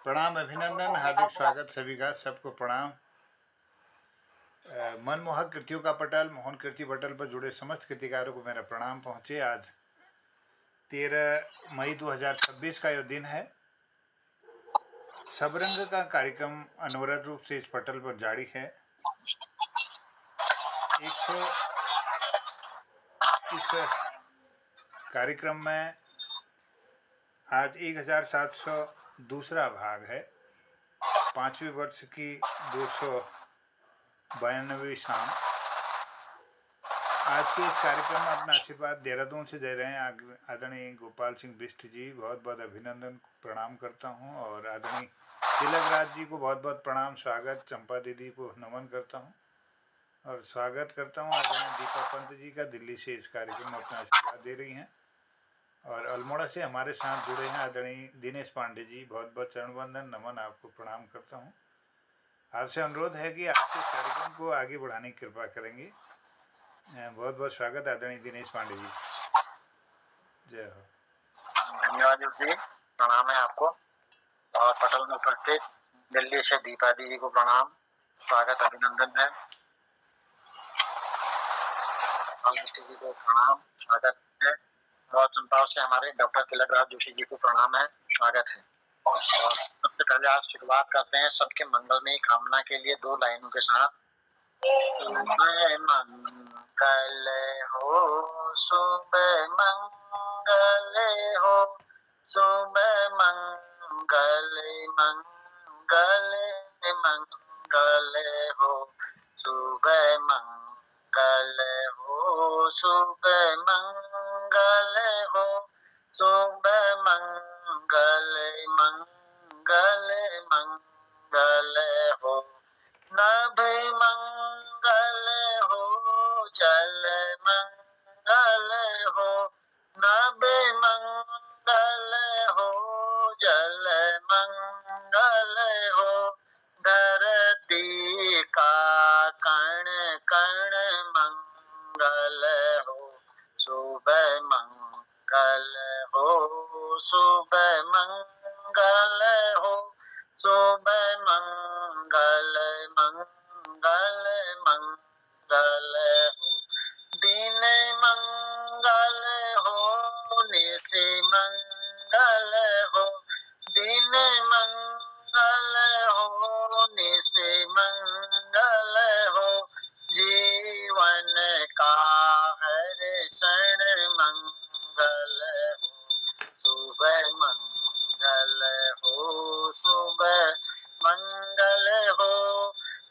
प्रणाम, अभिनंदन, हार्दिक स्वागत सभी का, सबको प्रणाम। मनमोहक कृतियों का पटल, मोहन कीर्ति पटल पर जुड़े समस्त कृतिकारों को मेरा प्रणाम पहुंचे। आज 13 मई 2026 का यह दिन है। सबरंग का कार्यक्रम अनवरत रूप से इस पटल पर जारी है। इस कार्यक्रम में आज 1702 भाग है। 5वें वर्ष की 292वीं शाम। आज के इस कार्यक्रम में अपना आशीर्वाद देहरादून से दे रहे हैं आदरणीय गोपाल सिंह बिष्ट जी। बहुत बहुत अभिनंदन, प्रणाम करता हूं। और आदरणीय तिलक राज जी को बहुत बहुत प्रणाम, स्वागत। चंपा दीदी को नमन करता हूं और स्वागत करता हूं। आदरणीय दीपा पंत जी का दिल्ली से इस कार्यक्रम में अपना आशीर्वाद दे रही हैं। और अल्मोड़ा से हमारे साथ जुड़े हैं आदरणीय दिनेश पांडे जी। बहुत बहुत चरण वंदन, नमन, आपको प्रणाम करता हूँ। आपसे अनुरोध है कि आज के इस कार्यक्रम को आगे बढ़ाने की कृपा करेंगे। बहुत बहुत स्वागत आदरणीय दिनेश पांडे जी। जय हो। धन्यवाद जी, प्रणाम है आपको। और पटल में उपस्थित दिल्ली से दीपा दीदी को प्रणाम, स्वागत, अभिनंदन है। जी को प्रणाम, स्वागत है। और चंपाव से हमारे डॉक्टर तिलक राज जोशी जी को प्रणाम है, स्वागत है। और सबसे पहले आज शुरुआत करते हैं सबके मंगलमय कामना के लिए 2 लाइनों के साथ। मंगल हो, सुबह मंगल हो, सुबह मंगल, मंगल मंगल हो, सुबह मंगल हो, सुबह मंगल हो, सुबह मंगल, मंगल मंगल हो, नभ मंगल हो, जल मंगल हो, नभ मंगल हो, जल मंगल हो, धरती का कण कण मंगल हो, सुबह मंगल हो, सुबह मंगल हो, सुबह मंगल, मंगल मंगल हो, दिन मंगल हो, निशि मंगल हो, दिन मंगल हो, निशि मंगल हो, जीवन का हर क्षण मंगल हो, सुबह मंगल हो, सुबह मंगल हो,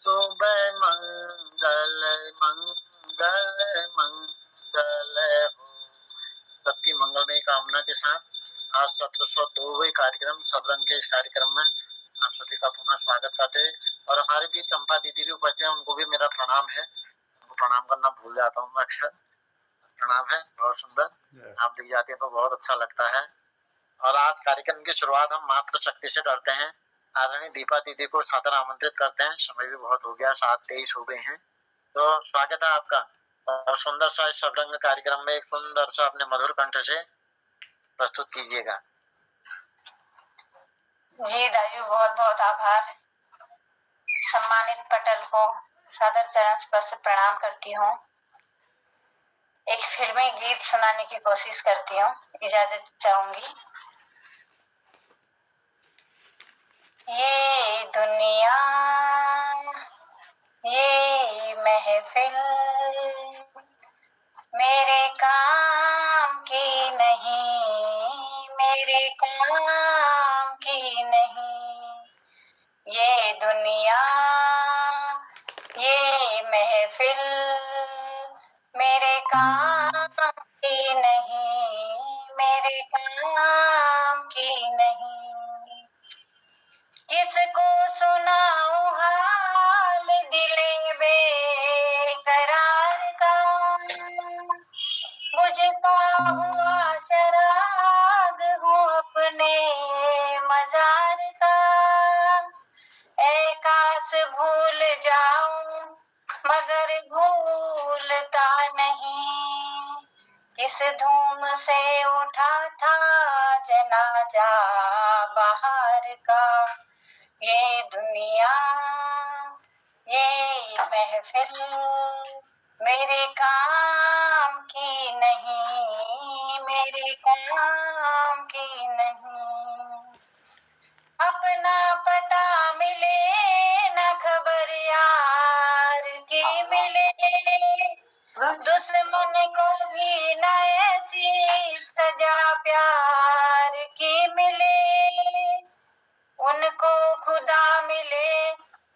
सुबह मंगल, मंगल मंगल हो। सबकी मंगलमय कामना के साथ आज 1702वें कार्यक्रम सबरंग के इस कार्यक्रम में आप सभी का पुनः स्वागत करते हैं। और हमारे बीच चंपा दीदी भी उपस्थित हैं, उनको भी मेरा प्रणाम है। उनको प्रणाम करना भूल जाता हूँ मैं अक्सर। प्रणाम है, बहुत सुंदर, आप दिख जाते हैं तो बहुत अच्छा लगता है। और आज कार्यक्रम की शुरुआत हम मात्र शक्ति से करते हैं। आदरणीय दीपा दीदी को सादर आमंत्रित करते हैं। समय भी बहुत हो गया, 7:23 हो गए हैं। तो स्वागत है आपका। और सुंदर सा इस सबरंग कार्यक्रम में एक सुंदर सा अपने मधुर कंठ से प्रस्तुत कीजिएगा। जी दाजू, बहुत बहुत आभार। सम्मानित पटल को सादर चरण स्पर्श प्रणाम करती हूँ। एक फिल्मी गीत सुनाने की कोशिश करती हूँ, इजाजत चाहूंगी। ये दुनिया, ये महफिल मेरे काम की नहीं, मेरे काम की नहीं। ये दुनिया, ये महफिल मेरे काम की नहीं, मेरे काम की नहीं। किसको सुनाऊं हाल दिले बेकरार का, बुझता हुआ चराग हूँ अपने मजार का। ऐ काश भूल जाऊं मगर भूलता नहीं, किस धूम से उठा था जनाजा बाहर का। ये दुनिया ये महफिल मेरे काम की नहीं, मेरे काम की नहीं। अपना पता मिले न खबर यार की मिले, दुश्मन को भी न ऐसी सजा प्यार की मिले। उनको खुदा मिले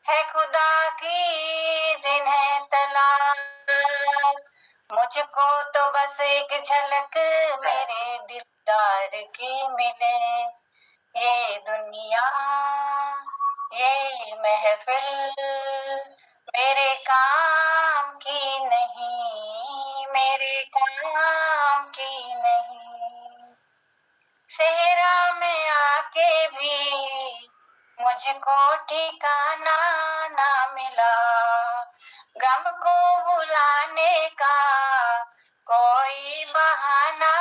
है खुदा की जिन्हें तलाश, मुझको तो बस एक झलक मेरे दिलदार की मिले। ये दुनिया ये महफिल मेरे काम की नहीं, मेरे काम की नहीं। सेहरा में आके भी मुझको ठिकाना ना मिला, गम को भुलाने का कोई बहाना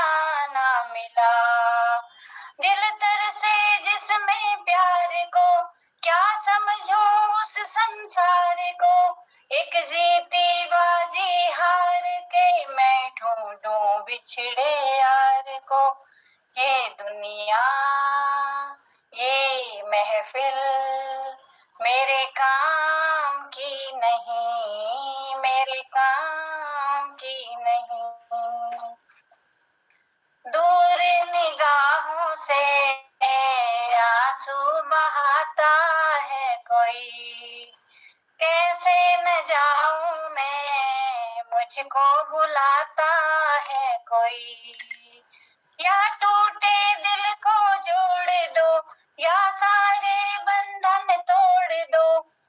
ना मिला। दिल तरसे जिसमें प्यार को, क्या समझूं उस संसार को। एक जीती बाजी हार के मैं ढूंढूं बिछड़े यार को। ये दुनिया ये महफिल मेरे काम की नहीं, मेरे काम की नहीं। दूर निगाहों से आंसू बहाता है कोई, कैसे न जाऊं मैं मुझको बुलाता है कोई। या टूटे दिल को जोड़ दो या सारे बंधन तोड़ दो,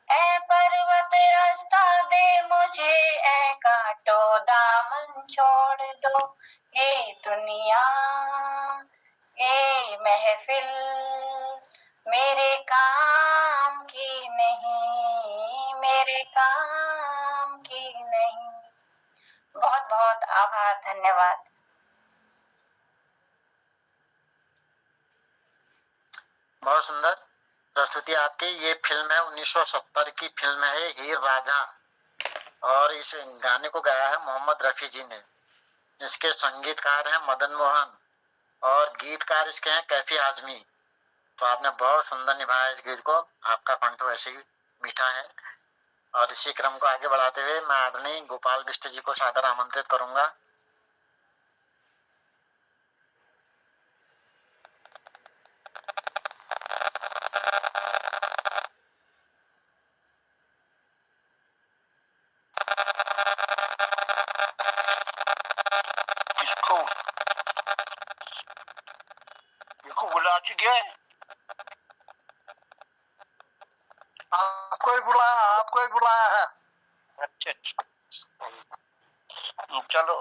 ऐ पर्वत रास्ता दे मुझे, ऐ कांटो दामन छोड़ दो। ये दुनिया ये महफिल मेरे काम की नहीं, मेरे काम की नहीं। बहुत बहुत आभार, धन्यवाद। बहुत सुंदर प्रस्तुति आपकी। ये फिल्म है 1970 की फिल्म है हीर रांझा, और इस गाने को गाया है मोहम्मद रफी जी ने। इसके संगीतकार हैं मदन मोहन और गीतकार इसके हैं कैफी आजमी। तो आपने बहुत सुंदर निभाया इस गीत को, आपका कंठ वैसे ही मीठा है। और इसी क्रम को आगे बढ़ाते हुए मैं आदरणीय गोपाल बिष्ट जी को सादर आमंत्रित करूंगा। इसको बुला चुके हैं। आपको ही बुलाया है। अच्छा चलो।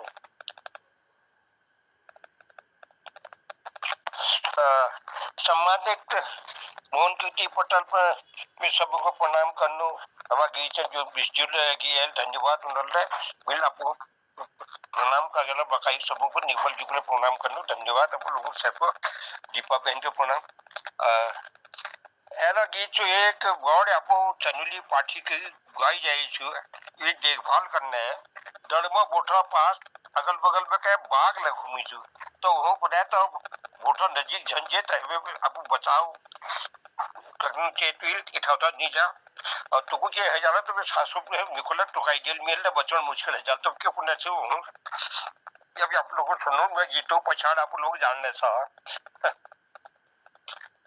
सम्मानित मोहन कीर्ति पटल पर मैं सबको प्रणाम करनो। हवा गीत जो बिस्जुल है धन्यवाद उन्होंने बिल आपको प्रणाम का गला बकाई सबों को निर्मल जुगले प्रणाम करनो। धन्यवाद आप लोगों सबको, दीपा बहन को प्रणाम। एला गीत जो एक गौड़ आपो चनुली पाठी की गाई जाए छु, ये देखभाल करने है। दड़मा बोठा पास अगल बगल में कहे बाग लग घूमी छु, तो वो पता तो बोठा नजीक झंझट है आपको बचाओ करने के तुल इठाता नहीं जा। और तुको के है जाला तो मैं सासु पे निकोला टुकाई जेल मेल ने बचन मुश्किल है जा। तो क्यों पुण्य छु जब आप लोगों सुनो मैं गीतों पछाड़ आप लोग जानने सा।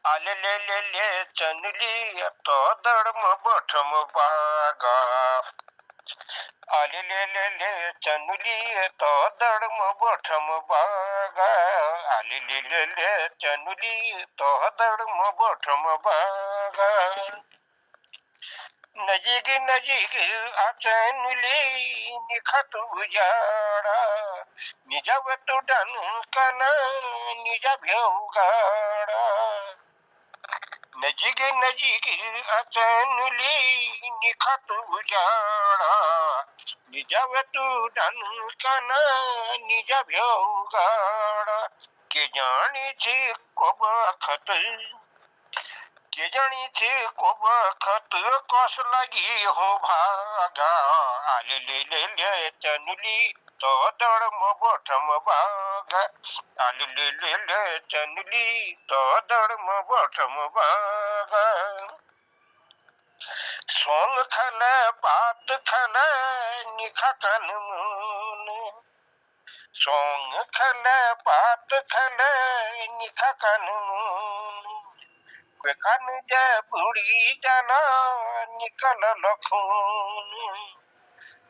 आले ले ले ले चनली तो दड़म बठम बागा, आले ले ले ले चनुली तो दड़म बठम बागा, आले ले ले ले चनुली तो दड़म बठम बागा। नजीक नजीक आचनुली निखत उजाड़ा, निजा वतु डन कना निजा भ्योगाड़ा। नजीक नजीक अचनुली निखत उजाड़ा, निजा वतु डन कना निजा भ्योगाड़ा। के जानी थी को बखत के जानी थी को बखत कस लगी हो भागा आले ले चनुली तो दड़म बठम बागा आले ले चनुली तो दड़म बठम बागा सोंग खले पात खले निखा कन मुन सोंग खले पात खले निखा कन मुन वे कन जे बुढ़ी जना निकल लखून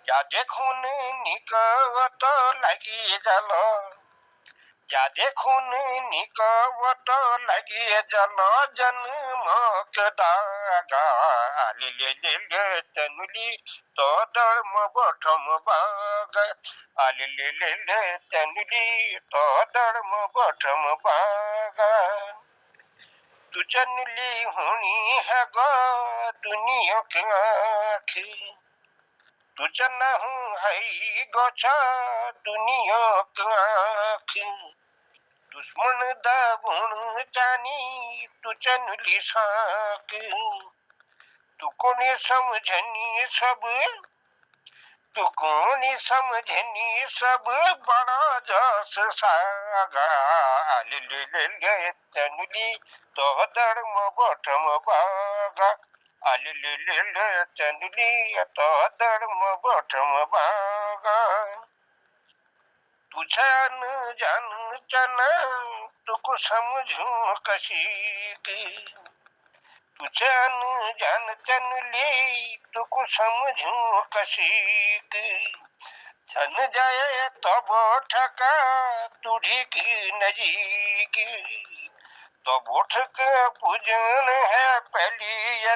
या देखून निकवत लगी जल या देखून निकवत लगी जल जन्म के दागा आले ले चनुली तो धर्म बठम बाग आले ले चनुली तो धर्म बठम बाग तू चनुली होनी है गो दुनिया की आखी तू चना हूँ है गोछा दुनिया की आखी दुश्मन दाबुण जानी तू चनुली साक तू कोने समझनी सब तू कोने समझनी सब बड़ा जस सागा ले चनुली तो धर्म बठम बागा ले चनुली तो धर्म बठम बागा तुझन जन चन तुक समझू कशी की तुझन जन चन ली तुक समझू कशी की छन जाए तब ठका तुझी की नजीक तब उठक पूजन है पहली ये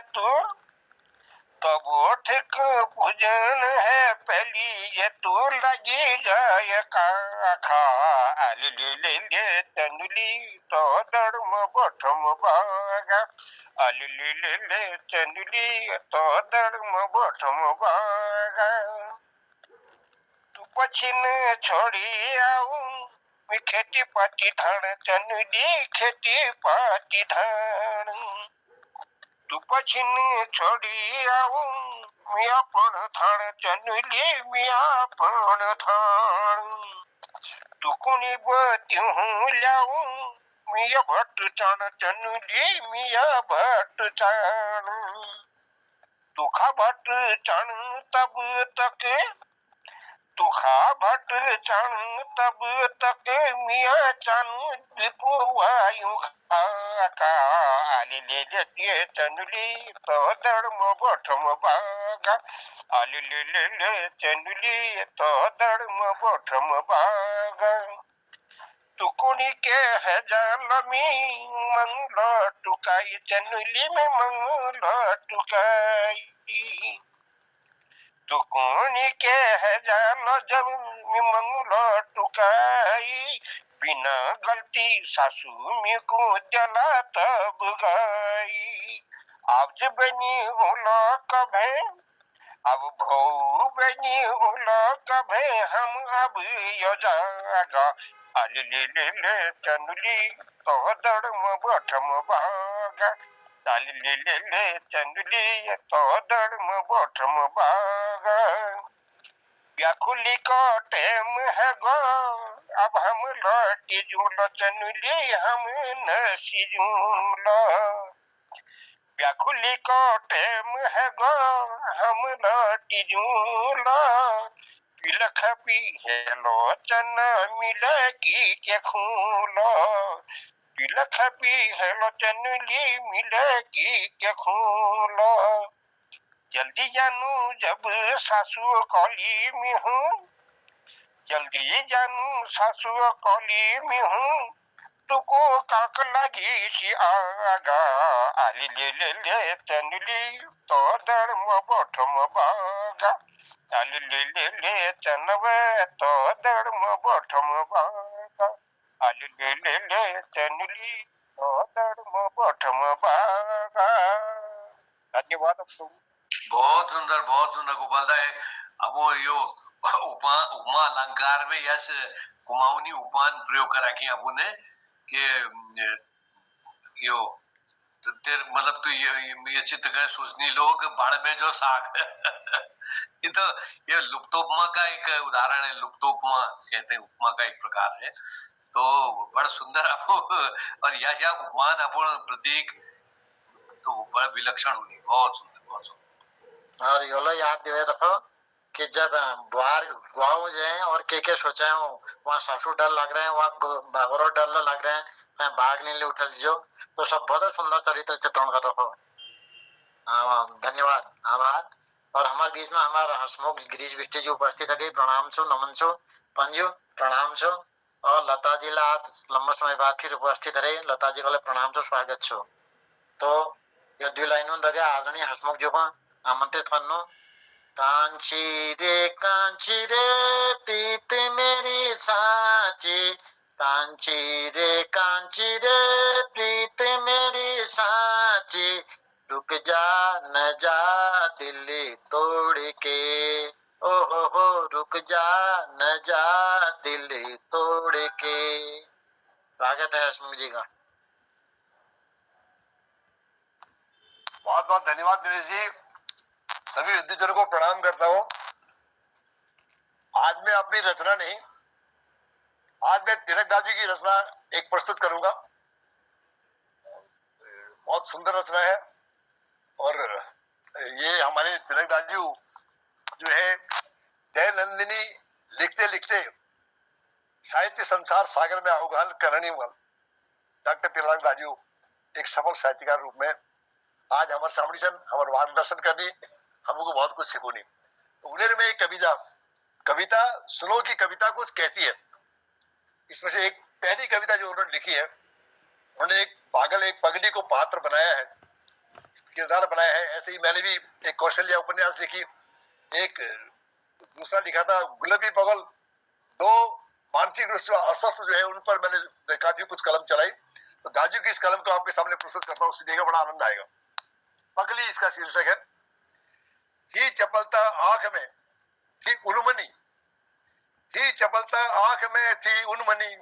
तब उठक पूजन है पहली ये तू लगी जाए काखा ले चनुली तो धर्म बठम बागा ले चनुली तो धर्म बठम बागा तू पछिन छोड़ी आऊं मैं खेती पाती धान चनुली खेती पाती धान तू पछिन छोड़ी आऊं मैं अपन धान चनुली मैं अपन धान तू कुनी बत्यूं लाऊं मैं भट्ट चाण चनुली मैं भट्ट चाण तू खा भट्ट चाण तब तक तू खा भट्ट चाण तब तक मिया चाणू दिपुवायु का ले चनुली तो धर्म बठम बागा ले चनुली तो धर्म बठम बागा तू कुनी के है जानमी मंगल टुकाई चनुली में मंगल टुकाई तू कोनी के है जानो जब मंगलो टुकाई बिना गलती सासू मी को जला तब गई आज बनी उला कभे अब भौ बनी उला कभे हम अब यो जागा ले चनुली तो धर्म बठम बागा ले चंदली तो धर्म बठम बागा व्याकुली का टेम है गो अब हम लौटी जूलो चनुली हम नसी जूलो व्याकुली का टेम है गो हम लौटी जूलो पिलख पी हेलो चन मिले की के खूलो पिलख पी हेलो चनुली मिले की के खूलो जल्दी जानू जब सासू कौली में हूँ जल्दी जानू सासू कौली में हूँ तुको काक लगी सी आगा ले चनुली तो धर्म बठम बागा ले चनवे तो धर्म बठम बागा ले चनुली तो धर्म बठम बागा। धन्यवाद आपको। बहुत सुंदर गोपाल दाय अब यो उपमा अलंकार में यश कुमाऊनी उपान प्रयोग करा की आपने कि यो तो तेरे मतलब तू ये चित्र का सोचनी लोग बाढ़ में जो साग ये तो ये लुप्तोपमा का एक उदाहरण है। लुप्तोपमा कहते हैं, उपमा का एक प्रकार है। तो बड़ा सुंदर आपको और या उपमान आपण प्रतीक तो बड़ा विलक्षण होगी, बहुत सुंदर, बहुत सुंदर। और योलो याद दिवे रखो कि जब बाहर गाँव जाए और के सोचा हो वहाँ सासू डर लग रहे हैं, वहाँ बागोरो डर लग रहे हैं, मैं भाग नहीं ले उठल जो तो सब बहुत सुंदर चरित्र चित्रण कर रखो। धन्यवाद, आभार। और हमारे बीच में हमारा हसमुख गिरीश बिष्ट जी उपस्थित है, प्रणाम छो, नमन छो, पंजू प्रणाम छो। और लता जी ला लंबा समय बाद फिर उपस्थित रहे, लता जी को प्रणाम छो, स्वागत छो। तो ये दो लाइनों दगे आदरणीय हसमुख जी को आमंत्रित करनो। कांची रे प्रीत मेरी साची, कांची रे प्रीत मेरी साची, रुक जा न जा दिल तोड़ के, ओ हो रुक जा न जा दिल तोड़ के। स्वागत है हसमुख जी का। बहुत बहुत धन्यवाद दिनेश जी। सभी विद्युजनों को प्रणाम करता हूँ। आज मैं अपनी रचना नहीं, आज मैं तिलकदास जी की रचना एक प्रस्तुत करूंगा। बहुत सुंदर रचना है और ये हमारे तिलकदास जी जो है दयानंदिनी लिखते लिखते साहित्य संसार सागर में अवगाहन करने वाले डॉक्टर तिलकदास जी एक सफल साहित्यकार रूप में आज हमारे सामने हमारे मार्गदर्शन करनी, हमको बहुत कुछ सिखोनी। उन्हें में एक कविता सुनो की कविता कुछ कहती है। इसमें से एक पहली कविता जो उन्होंने लिखी है, उन्होंने एक पागल एक पगली को पात्र बनाया है, किरदार बनाया है। ऐसे ही मैंने भी एक कौशल्या उपन्यास लिखी, एक दूसरा लिखा था गुलाबी पगल। दो मानसिक रूप से अस्वस्थ जो है उन पर मैंने काफी कुछ कलम चलाई। तो दाजू की इस कलम को आपके सामने प्रस्तुत करता हूँ, सीधेगा बड़ा आनंद आएगा। पगली इसका शीर्षक है। ही चपलता आंख में थी उन्मनी, थी चपलता आंख में थी उन्मनी,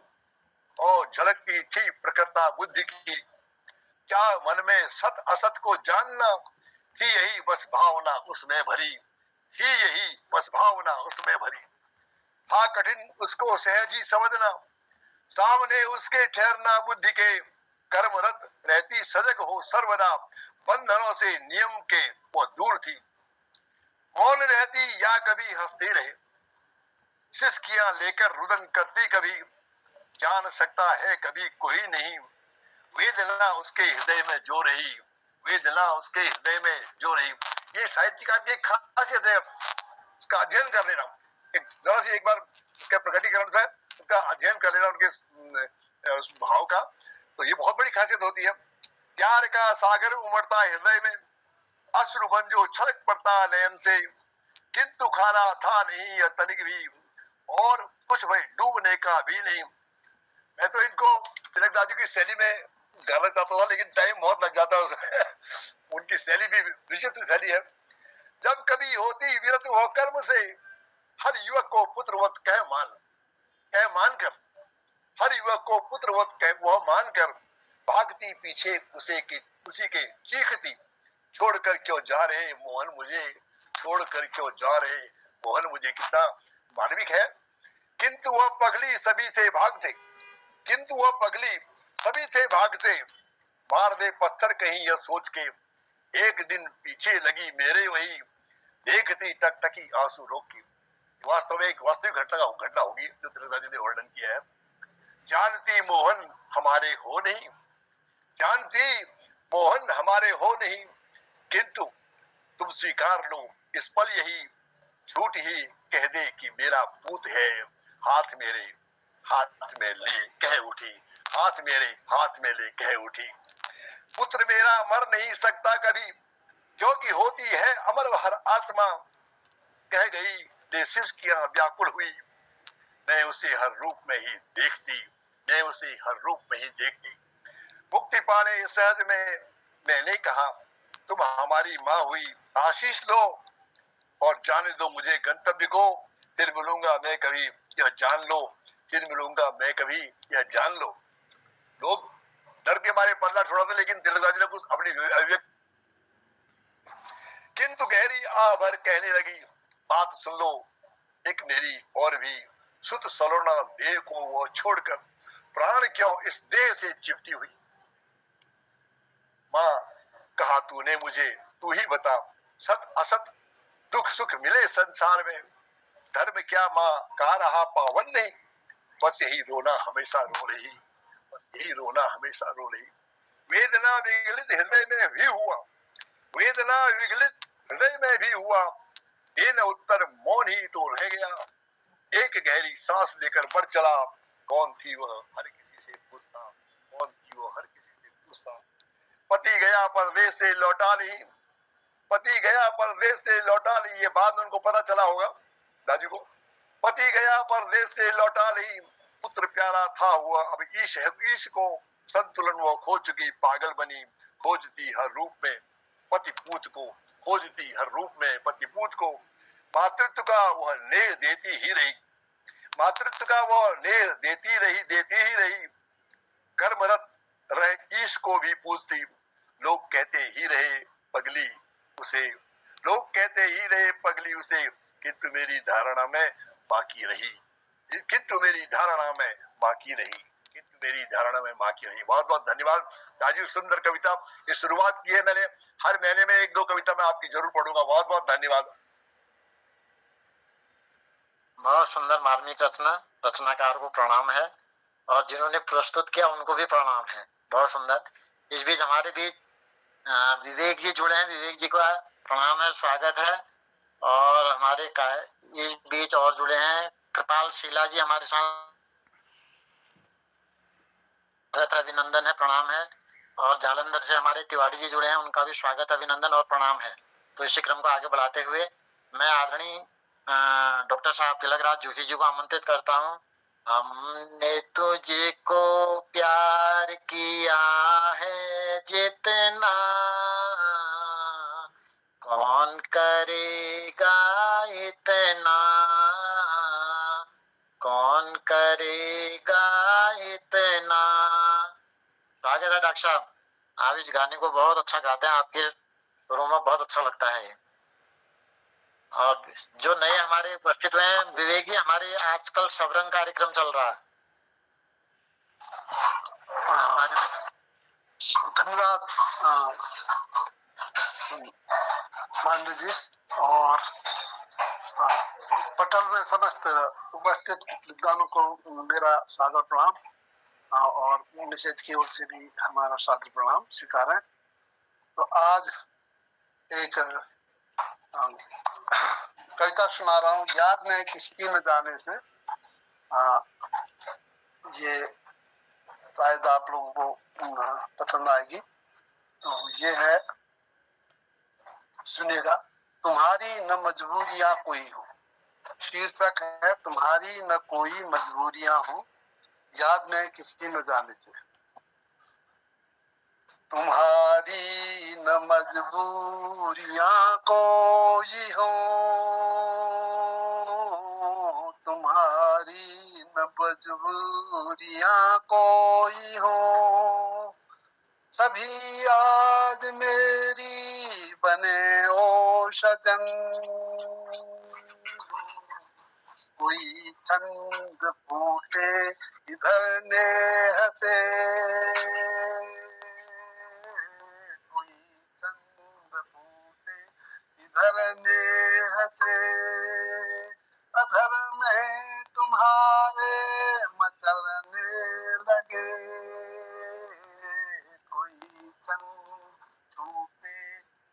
और झलकती थी प्रखरता बुद्धि की, क्या मन में सत असत को जानना, थी यही बस भावना उसमें भरी, थी यही बस भावना उसमें भरी। था कठिन उसको सहज ही समझना, सामने उसके ठहरना बुद्धि के, कर्मरत रहती सजग हो सर्वदा, बंधनों से नियम के वो दूर थी। मौन रहती या कभी हंसती रहे, सिसकियां लेकर रुदन करती कभी, जान सकता है कभी कोई नहीं, वेदना उसके हृदय में जो रही, वेदना उसके हृदय में जो रही। ये साहित्यकार की एक खासियत है, उसका अध्ययन कर लेना, जरा सी एक बार उसका प्रकटीकरण है, उसका अध्ययन कर लेना उनके उस भाव का, तो ये बहुत बड़ी खासियत होती है। प्यार का सागर उमड़ता हृदय में, अश्रुबन जो छलक पड़ता नयन से, किंतु खाना था नहीं यह तनिक भी, और कुछ भाई डूबने का भी नहीं। मैं तो इनको तिलकदास जी की शैली में गाना चाहता था, लेकिन टाइम बहुत लग जाता है उसमें। उनकी शैली भी विचित्र शैली है। जब कभी होती विरत वह कर्म से, हर युवक को पुत्रवत कह मानकर, हर युवक को पुत्रवत कह वह मानकर, भागती पीछे उसी के चीखती, छोड़कर क्यों जा रहे मोहन मुझे, छोड़कर क्यों जा रहे मोहन मुझे। कितना मार्मिक है। किंतु वह पगली सभी थे भागते, किंतु वह पगली सभी थे भागते, मार दे पत्थर कहीं यह सोच के, एक दिन पीछे लगी मेरे वही, देखती टकटकी आंसू रोक की। वास्तव में एक वास्तविक घटना होगी जो तिलकदास जी ने वर्णन किया है। जानती मोहन हमारे हो नहीं, जानती मोहन हमारे हो नहीं, किंतु तुम स्वीकार लो इस पल यही, झूठ ही कह दे कि मेरा पूत है, हाथ मेरे हाथ में ले कह उठी, हाथ मेरे हाथ में ले कह उठी। पुत्र मेरा मर नहीं सकता कभी, क्योंकि होती है अमर हर आत्मा, कह गई देशिश किया व्याकुल हुई, मैं उसे हर रूप में ही देखती, मैं उसे हर रूप में ही देखती। मुक्ति पाने सहज में मैंने कहा, तुम हमारी माँ हुई आशीष लो, और जाने दो मुझे गंतव्य को, फिर मिलूंगा मैं कभी यह जान लो, फिर मिलूंगा मैं कभी यह जान लो। लोग डर के मारे पल्ला छोड़ा था, लेकिन तिलकदास जी ने कुछ अपनी अभिव्यक्ति, किंतु गहरी आ भर कहने लगी, बात सुन लो एक मेरी और भी, सुत सलोना देह को वो छोड़कर प्राण क्यों इस देह से चिपटी हुई। माँ कहा तूने मुझे, तू ही बता, सत असत दुख सुख मिले संसार में, धर्म क्या माँ कहा रहा पावन नहीं, बस यही रोना हमेशा रो रही, बस यही रोना हमेशा रो रही। वेदना विगलित हृदय में भी हुआ, वेदना विगलित हृदय में भी हुआ, देना उत्तर मौन ही तो रह गया। एक गहरी सांस लेकर बढ़ चला, कौन थी वह हर किसी से पूछता, कौन थी वो हर किसी से पूछता। पति गया परदेश से लौटा नहीं, पति गया परदेश से लौटा नहीं, ये बात उनको पता चला होगा दादी को। पति गया परदेश से लौटा नहीं, पुत्र प्यारा था हुआ अब ईश को संतुलन वो खो चुकी, पागल बनी खोजती हर रूप में पति पूत को, खोजती हर रूप में पति पूत को। मातृत्व का वह नेह देती ही रही, मातृत्व का वह नेह देती ही रही। कर्मरत रहे ईश को भी पूछती, लोग कहते ही रहे पगली उसे, लोग कहते ही रहे पगली उसे, किंतु मेरी धारणा में बाकी रही, किंतु मेरी धारणा में बाकी रही, किंतु मेरी धारणा में बाकी रही। बहुत बहुत धन्यवाद राजीव, सुंदर कविता। ये शुरुआत की है मैंने, हर महीने में एक दो कविता मैं आपकी जरूर पढ़ूंगा। बहुत बहुत धन्यवाद। बहुत सुंदर मार्मिक रचना, रचनाकार को प्रणाम है और जिन्होंने प्रस्तुत किया उनको भी प्रणाम है। बहुत सुंदर। इस बीच हमारे बीच विवेक जी जुड़े हैं, विवेक जी का प्रणाम है, स्वागत है। और हमारे इस बीच और जुड़े हैं कृपाल शीला जी, हमारे साथ अभिनंदन है, प्रणाम है। और जालंधर से हमारे तिवारी जी जुड़े हैं, उनका भी स्वागत, अभिनंदन और प्रणाम है। तो इसी क्रम को आगे बढ़ाते हुए मैं आदरणीय डॉक्टर साहब तिलकराज जोशी जी को आमंत्रित करता हूँ। हमने तुझे को प्यार किया है जितना, कौन करेगा इतना, कौन करेगा इतना। स्वागत है डॉक्टर साहब, आप इस गाने को बहुत अच्छा गाते हैं, आपके सुरों में बहुत अच्छा लगता है। और जो नए हमारे उपस्थित हुए हैं, विवेक जी, हमारे आजकल सबरंग कार्यक्रम चल रहा है। धन्यवाद पांडे जी। और पटल में समस्त उपस्थित विद्वानों को मेरा सादर प्रणाम, और निषेध की ओर से भी हमारा सादर प्रणाम स्वीकार है। तो आज एक कविता सुना रहा हूँ, याद में किसकी न जाने से। ये शायद आप लोगों को पसंद आएगी। तो ये है, सुनिएगा। तुम्हारी न मजबूरियां कोई हो, शीर्षक है तुम्हारी न कोई मजबूरियां हो, याद में किसकी न जाने से। तुम्हारी न मजबूरियां कोई हो, तुम्हारी न मजबूरियां कोई हो, सभी आज मेरी बने ओ सजन, कोई छंद फूटे इधर नेह से, कोई छंद फूटे इधर नेह से, अधर में तुम्हारे मचलने लगे, कोई छंद छूटे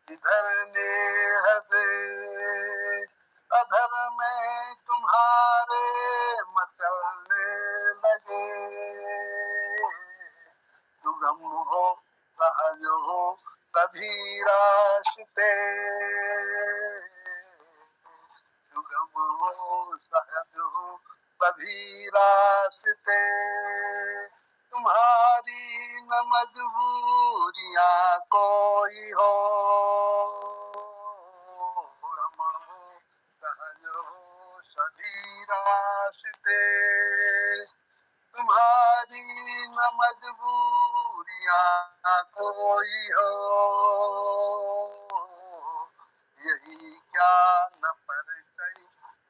इधर नेह से, अधर में तुम्हारे मचलने लगे, सुगम हो सहज हो सभी रास्ते, सुगम हो सहज हो सभी रास्ते, तुम्हारी न मजबूरियां कोई हो, सहज हो सभी रास्ते, तुम्हारी न मजबूरियां या कोई हो, यही क्या न परिचय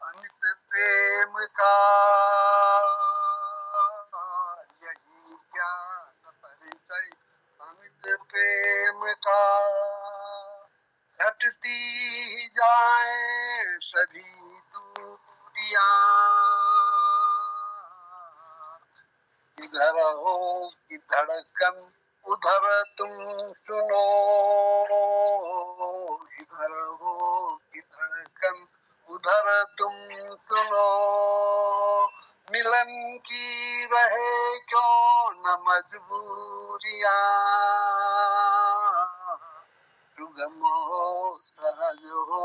अमित प्रेम का, यही क्या न परिचय अमित प्रेम का। घटती ही जाए सभी दूरियां, इधर हो कि धड़कन उधर तुम सुनो, इधर हो कि धड़कन उधर तुम सुनो। मिलन की रहे क्यों न मजबूरियां, सुगम हो सहज हो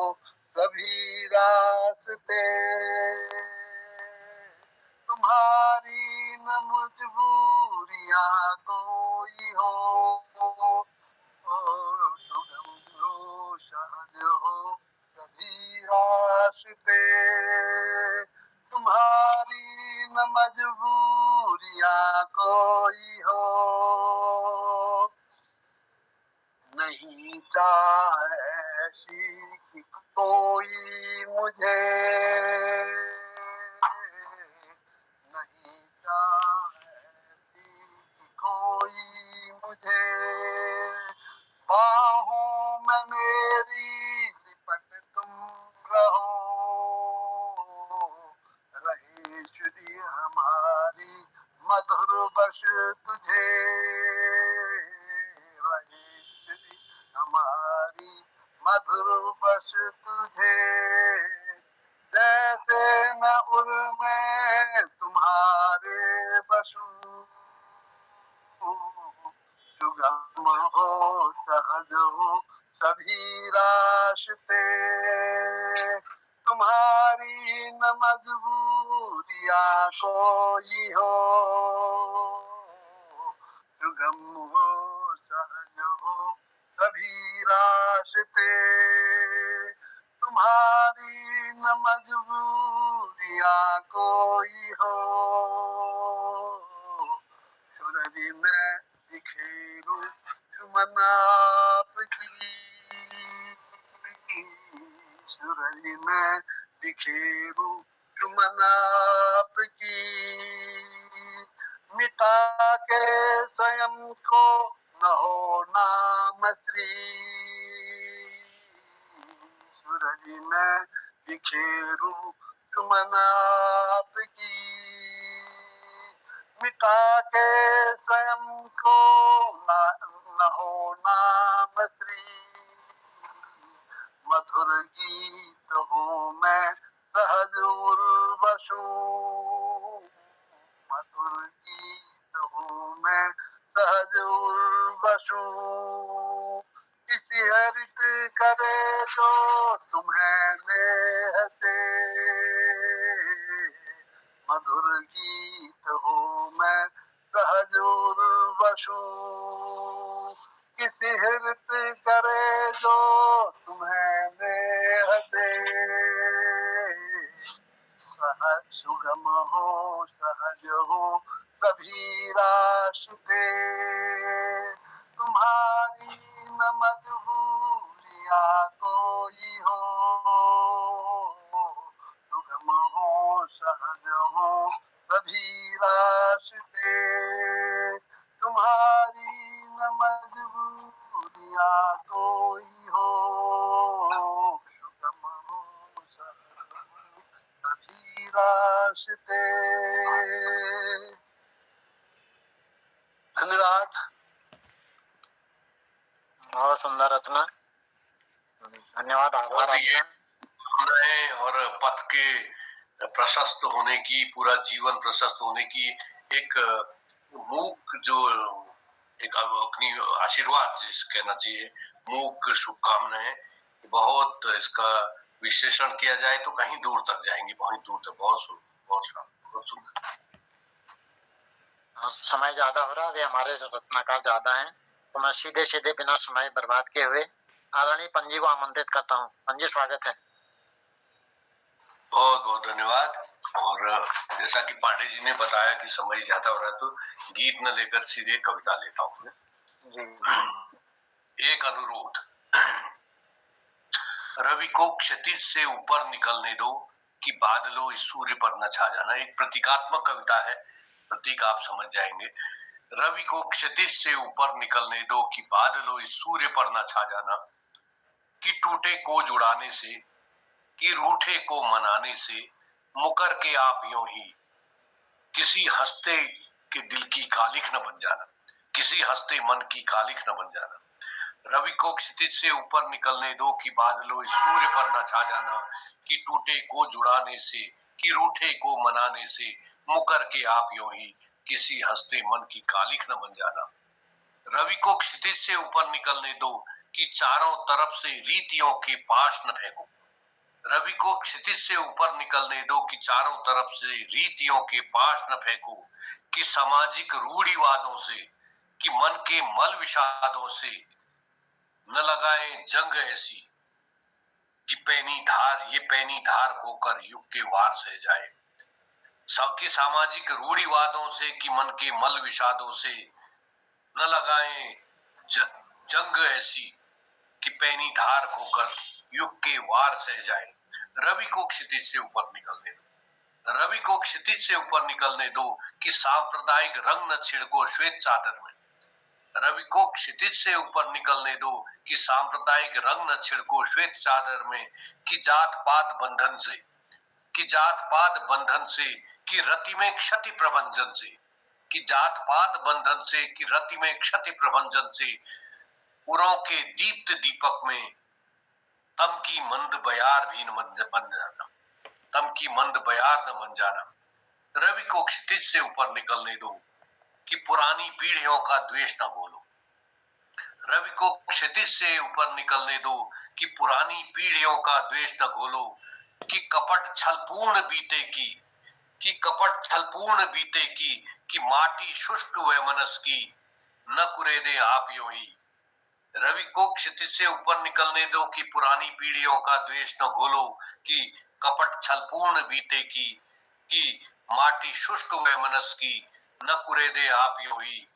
सभी रास्ते, तुम्हारी न मजबूरियां कोई हो, और सुगम हो सहज हो सभी रास्ते, तुम्हारी न मजबूरियां कोई हो। नहीं चाहे ऐसी कि कोई मुझे, नहीं चाहे ऐसी कि कोई मुझे, बाहों में मेरी लिपट तुम रहो, रहे शुद्धि हमारी मधुर बश तुझे, रहे शुद्धि हमारी मधुर बश तुझे। जैसे न उर्मे तुम्हारे बसु, सुगम हो सहज हो सभी रास्ते, तुम्हारी न मजबूरियां कोई हो, सुगम हो सहज हो सभी रास्ते, तुम्हारी न मजबूरियां कोई हो। सुरभि में बिखेरू सुमन आपकी, सुरभि में बिखेरू सुमन आपकी, मिटा के स्वयं को न हो नाम श्री, सुरभि में बिखेरू सुमन आपकी, मिटा के स्वयं को न हो नाम श्री, मधुर गीत हूँ मैं सहज उर्वशु, मधुर गीत हूँ मैं सहज उर्वशु, किसी हरित करे जो तुम्हें नेह से, मधुर गीत हूँ मैं सहज उर्वशु, किसी हृत करे जो तुम्हें नेह से, सहज सुगम हो सहज हो सभी रास्ते, तुम्हारी न मजबूरियां कोई हो, सुगम हो सहज हो सभी रास्ते, तुम्हारी न मजबूरियां कोई हो, सुगम हो सहज हो सभी रास्ते। धन्यवाद। बहुत सुंदर रचना, धन्यवाद, आभार आपका। और पथ के प्रशस्त होने की, पूरा जीवन प्रशस्त होने की एक मूक जो एक अपनी आशीर्वाद जिस कहना चाहिए, मूक शुभकामनाएं, बहुत इसका विश्लेषण किया जाए तो कहीं दूर तक जाएंगे, बहुत दूर तक। बहुत सुंदर। समय ज्यादा हो रहा है, अभी हमारे रचनाकार ज्यादा हैं, तो मैं सीधे सीधे बिना समय बर्बाद किए हुए आदरणीय पंजी को आमंत्रित करता हूँ। पंजी, स्वागत है। बहुत बहुत धन्यवाद। और जैसा कि पांडे जी ने बताया कि समय ज्यादा हो रहा है, तो गीत न लेकर सीधे कविता लेता हूँ। एक अनुरोध, रवि को क्षितिज से ऊपर निकलने दो कि बादलों इस सूर्य पर न छा जाना। एक प्रतीकात्मक कविता है, प्रतीक आप समझ जाएंगे। रवि को क्षितिज से ऊपर निकलने दो कि बादलों इस सूर्य पर न छा जाना, कि टूटे को जुड़ाने से, कि रूठे को मनाने से, मुकर के आप यूं ही किसी हंसते के दिल की कालिख न बन जाना, किसी हंसते मन की कालिख न बन जाना। रवि को क्षितिज से ऊपर निकलने दो कि बादलों इस सूर्य पर न छा जाना, कि टूटे को जुड़ाने से, कि रूठे को मनाने से, मुकर के आप यूं ही किसी हंसते मन की कालिख न बन जाना। रवि को क्षितिज से ऊपर निकलने दो कि चारों तरफ से रीतियों के पाश न फेंको। रवि को क्षितिज से ऊपर निकलने दो कि चारों तरफ से रीतियों के पाश न फेंको, कि सामाजिक रूढ़िवादों से, कि मन के मल विषादों से न लगाएं जंग ऐसी कि पैनी धार खोकर युग के वार सह जाए। सबके सामाजिक रूढ़िवादों से, कि मन के मल विषादों से न लगाएं जंग ऐसी कि पैनी धार खोकर युग के वार सह जाए। रवि को क्षितिज से ऊपर निकलने दो, रवि को क्षितिज से ऊपर निकलने दो कि सांप्रदायिक रंग न छिड़को श्वेत चादर में। रवि को क्षितिज से ऊपर निकलने दो कि सांप्रदायिक रंग न छिड़को श्वेत चादर में, कि जात पात बंधन से, कि जात पात बंधन से, कि रति में क्षति प्रबंधन से, कि जात पात बंधन से, कि रति में क्षति प्रबंधन से, उरों के दीप्त दीपक में तम की मंद बयार भी न बन जाना, तम की मंद बयार न बन जाना। रवि को क्षितिज से ऊपर निकलने दो कि पुरानी पीढ़ियों का द्वेष न घोलो। रवि को क्षितिज से ऊपर निकलने दो कि पुरानी पीढ़ियों का द्वेष न घोलो, कि कपट छलपूर्ण बीते की, कि कपट छलपूर्ण बीते की, कि माटी शुष्क व मनस की न कुरेदे आप यूं ही। रवि को क्षितिज से ऊपर निकलने दो कि पुरानी पीढ़ियों का द्वेष न घोलो, कि कपट छलपूर्ण बीते की, कि माटी शुष्क व मनस की न कुरेदे आप यूं ही,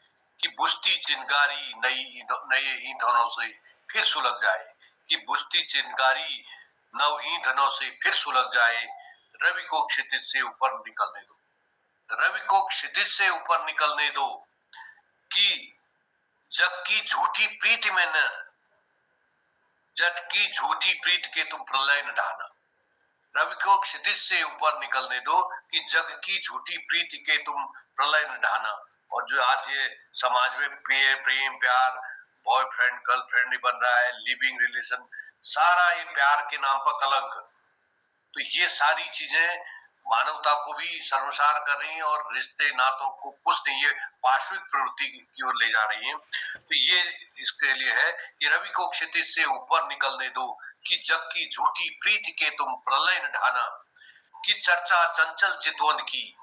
कि बुझती चिंगारी नए ईंधनों से फिर सुलग जाए, कि बुझती चिंगारी नव ईंधनों से फिर सुलग जाए। रवि को क्षितिज से ऊपर निकलने दो, रवि को क्षितिज से ऊपर निकलने दो कि जग की झूठी प्रीति में न, जग की झूठी प्रीति के तुम प्रलय न ढाना। रवि को क्षितिज से ऊपर निकलने दो कि जग की झूठी प्रीति के तुम प्रलय न ढाना। और जो आज ये समाज में प्रेम प्यार, बॉयफ्रेंड गर्लफ्रेंड नहीं बन रहा है, लिविंग रिलेशन, सारा ये प्यार के नाम पर कलंक, तो ये सारी चीजें मानवता को भी शर्मसार कर रही हैं और रिश्ते नातों को कुछ नहीं, ये पार्श्विक प्रवृत्ति की ओर ले जा रही हैं। तो ये इसके लिए है कि रवि को क्षितिज से ऊपर निकलने दो कि जग की झूठी प्रीति के तुम प्रलय न ढाना, कि चर्चा चंचल चितवन की,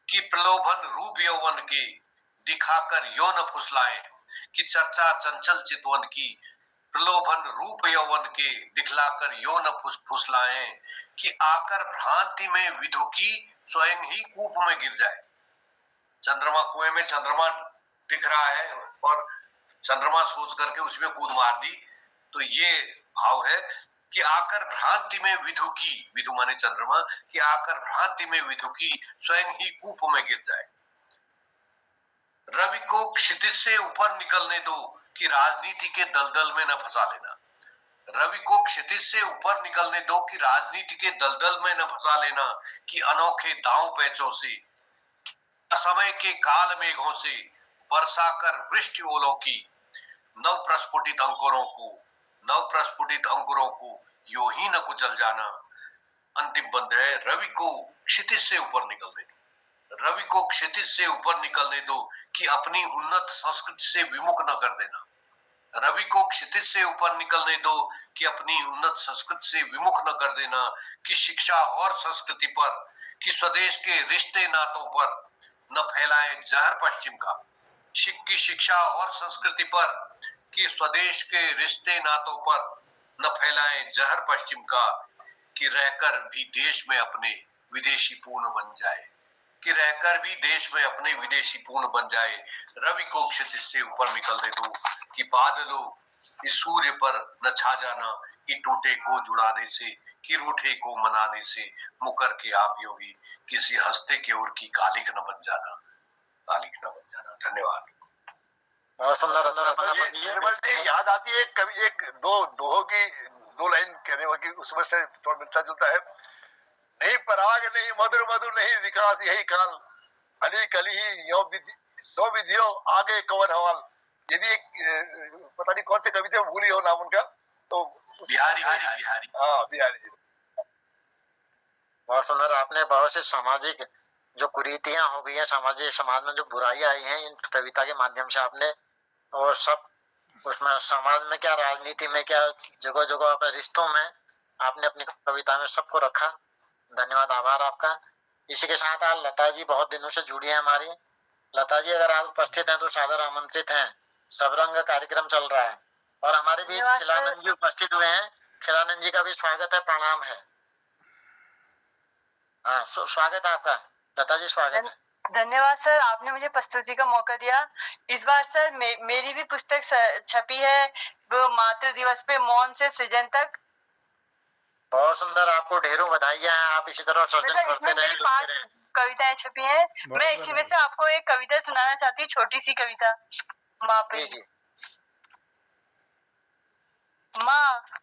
कि प्रलोभन रूप यौवन के दिखाकर यो न फुसलाएं, कि चर्चा चंचल चितवन की, प्रलोभन रूप यौवन के दिखलाकर यो न फुसलाएं, कि आकर भ्रांति में विधु की स्वयं ही कूप में गिर जाए। चंद्रमा कुएं में चंद्रमा दिख रहा है और चंद्रमा सोच करके उसमें कूद मार दी। तो ये भाव है कि आकर भ्रांति में विधु की, विधु माने चंद्रमा, कि आकर भ्रांति में विधु की स्वयं ही कूप में गिर जाए। रवि को क्षितिज से ऊपर निकलने दो कि राजनीति के दलदल में न फंसा लेना। रवि को क्षितिज से ऊपर निकलने दो कि राजनीति के दलदल में न फंसा लेना, कि अनोखे दांव पैचों से, असमय के काल मेघों से बरसाकर वृष्टि ओलों की नव प्रस्फुटित अंकुरों को यो ही न कुचल जाना। अंतिम बंद है, रवि को क्षितिज से ऊपर निकलने दो, रवि को क्षितिज से ऊपर निकलने दो कि अपनी उन्नत संस्कृति से विमुख न कर देना। रवि को क्षितिज से ऊपर निकलने दो कि अपनी उन्नत संस्कृति से विमुख न कर देना, कि शिक्षा और संस्कृति पर, कि स्वदेश के रिश्ते नातों पर न फैलाए जहर पश्चिम का, कि शिक्षा और संस्कृति पर, कि स्वदेश के रिश्ते नातों पर न फैलाए जहर पश्चिम का, कि रहकर भी देश में अपने विदेशी पूर्ण बन जाए, कि रहकर भी देश में अपने विदेशी पूर्ण बन जाए। रवि को क्षितिज से ऊपर निकलने दो कि बादलों इस सूर्य पर न छा जाना, कि टूटे को जुड़ाने से, कि रूठे को मनाने से, मुकर के आप यूं ही किसी हंसते के ओर की कालिक न बन जाना, कालिक न बन जाना। धन्यवाद। बहुत सुंदर निर्मल जी, याद आती है कभी एक दो दोहों की दो लाइन कहने वाली, उसमें से थोड़ा मिलता जुलता है। नहीं पराग नहीं मधुर मधुर नहीं विकास यही काल, अली कली ही यो सो विधियो आगे कवन हवाल। ये भी एक पता नहीं कौन से कविता भूली हो नाम उनका, तो बिहारी बिहारी हाँ बिहारी जी। बहुत सुंदर। आपने बहुत से सामाजिक जो कुरीतियां हो गई हैं, समाज में जो बुराइयां आई हैं, इन कविता के माध्यम से आपने, और सब उसमें समाज में क्या, राजनीति में क्या, जगह जगह अपने रिश्तों में आपने अपनी कविता में सबको रखा। धन्यवाद, आभार आपका। इसी के साथ आज लता जी बहुत दिनों से जुड़ी है हमारी। लता जी अगर आप उपस्थित हैं तो सादर आमंत्रित हैं। सबरंग कार्यक्रम चल रहा है और हमारे बीच खिलानंद जी उपस्थित हुए हैं। खिलानंद जी का भी स्वागत है, प्रणाम है। हाँ, स्वागत है आपका लता जी, स्वागत है। धन्यवाद सर, आपने मुझे प्रस्तुति का मौका दिया। इस बार सर मेरी भी पुस्तक छपी है, वो मातृ दिवस पे मौन से सृजन तक। बहुत सुंदर, आपको ढेरों बधाइयां हैं। आप इसी तरह सृजन करते रहें। 5 कविताएं छपी हैं। मैं इसी में से आपको एक कविता सुनाना चाहती हूँ, छोटी सी कविता। माँ पे।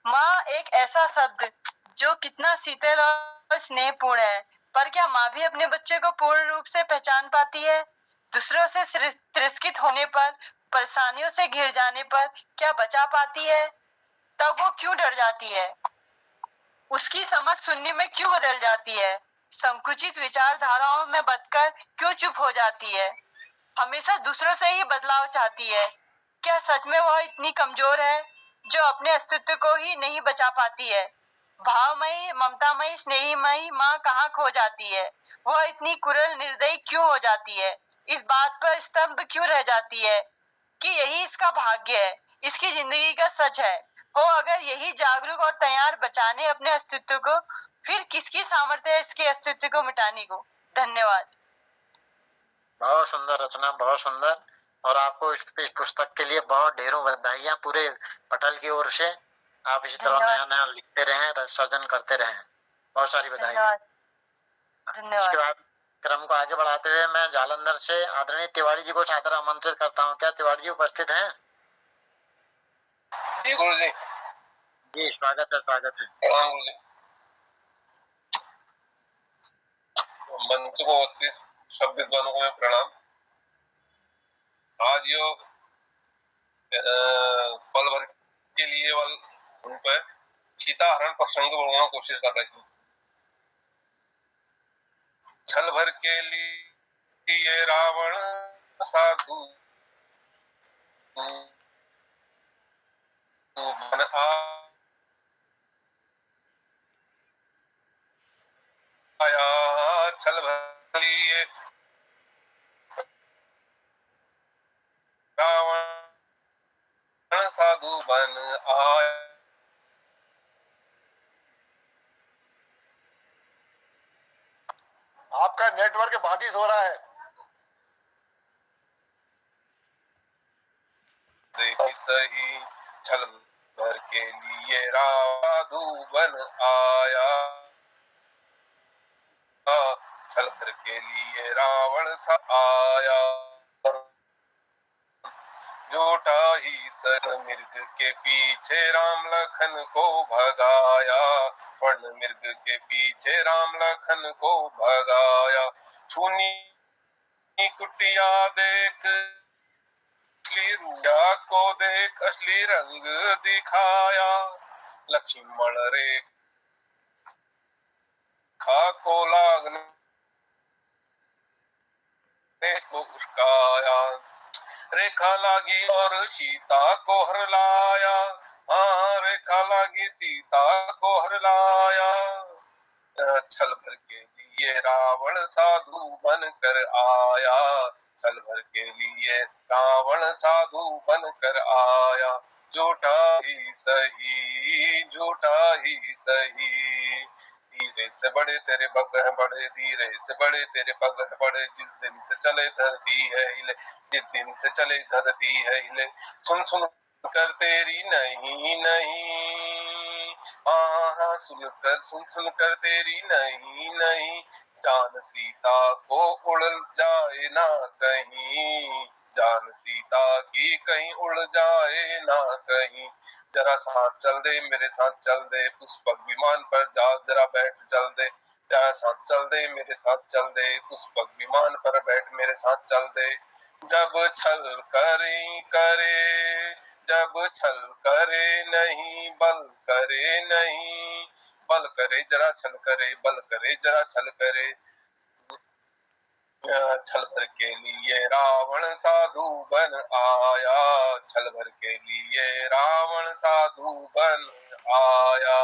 माँ एक ऐसा शब्द जो कितना शीतल और स्नेहपूर्ण है, पर क्या माँ भी अपने बच्चे को पूर्ण रूप से पहचान पाती है? दूसरों से तिरस्कृत होने पर, परेशानियों से घिर जाने पर क्या बचा पाती है? तब वो क्यों डर जाती है? उसकी समझ सुनने में क्यों बदल जाती है? संकुचित विचारधाराओं में बदकर क्यों चुप हो जाती है? हमेशा दूसरों से ही बदलाव चाहती है। क्या सच में वह इतनी कमजोर है जो अपने अस्तित्व को ही नहीं बचा पाती है? भावमयी, ममतामयी, स्नेहीमयी माँ कहाँ खो जाती है? वह इतनी क्रूर, निर्दयी क्यों हो जाती है? इस बात पर स्तंभ क्यों रह जाती है कि यही इसका भाग्य है, इसकी जिंदगी का सच है? हो अगर यही जागरूक और तैयार बचाने अपने अस्तित्व को, फिर किसकी सामर्थ्य है इसके अस्तित्व को मिटाने को? धन्यवाद। बहुत सुंदर रचना, बहुत सुंदर। और आपको इस पुस्तक के लिए बहुत ढेरों बधाइयां पूरे पटल की ओर से। आप इसी तरह नया नया लिखते रहें, सर्जन करते रहें। बहुत सारी बधाई। धन्यवाद। इसके बाद क्रम को आगे बढ़ाते हुए मैं जालंधर से आदरणीय तिवारी जी को सादर आमंत्रित करता हूँ। क्या तिवारी जी उपस्थित हैं? जी गुरु जी। जी, स्वागत है, स्वागत है। प्रणाम गुरु जी। मंच को उपस्थित सब विद्वानों को मैं प्रणाम। आज यो पल भर के लिए उन पर सीताहरण प्रसंग बोलना कोशिश कर रही हूँ। छल भर के लिए रावण साधु बन आया, छल भर लिए रावण साधु बन आया। आपका नेटवर्क बाधित हो रहा है। सही छल भर के लिए साधु बन आया, छल भर के लिए रावण सा आया। जोटा ही सर मिर्ग के पीछे राम लखन को भगाया, स्वर्ण मिर्ग के पीछे राम लखन को भगाया। छूनी कुटिया देख असली रूया को देख असली रंग दिखाया, लक्ष्मण रेखा को लागने को उस्काया। रेखा लागी और सीता को हर लाया, हाँ रेखा लागी सीता को हर लाया। छल भर के लिए रावण साधु बन कर आया, छल भर के लिए रावण साधु बन कर आया। झूठा ही सही, झूठा ही सही, धीरे से बड़े तेरे पग है बड़े, धीरे से बड़े तेरे पग है बड़े, जिस दिन से चले धरती है हिले, जिस दिन से चले धरती है हिले, सुन सुन कर तेरी नहीं नहीं, हाँ सुन कर तेरी नहीं नहीं, जान सीता को उड़ जाए ना कहीं, जान सीता की कहीं उड़ जाए ना कहीं, जरा साथ चल दे मेरे साथ चल दे, पुष्पक विमान पर जा जरा बैठ चल दे, जरा साथ चल दे मेरे साथ चल दे, पुष्पक विमान पर बैठ मेरे साथ चल दे, जब छल करे जब छल करे नहीं बल करे नहीं, बल करे जरा छल करे, बल करे जरा छल करे, छल भर के लिए रावण साधु बन आया, छल भर के लिए रावण साधु बन आया,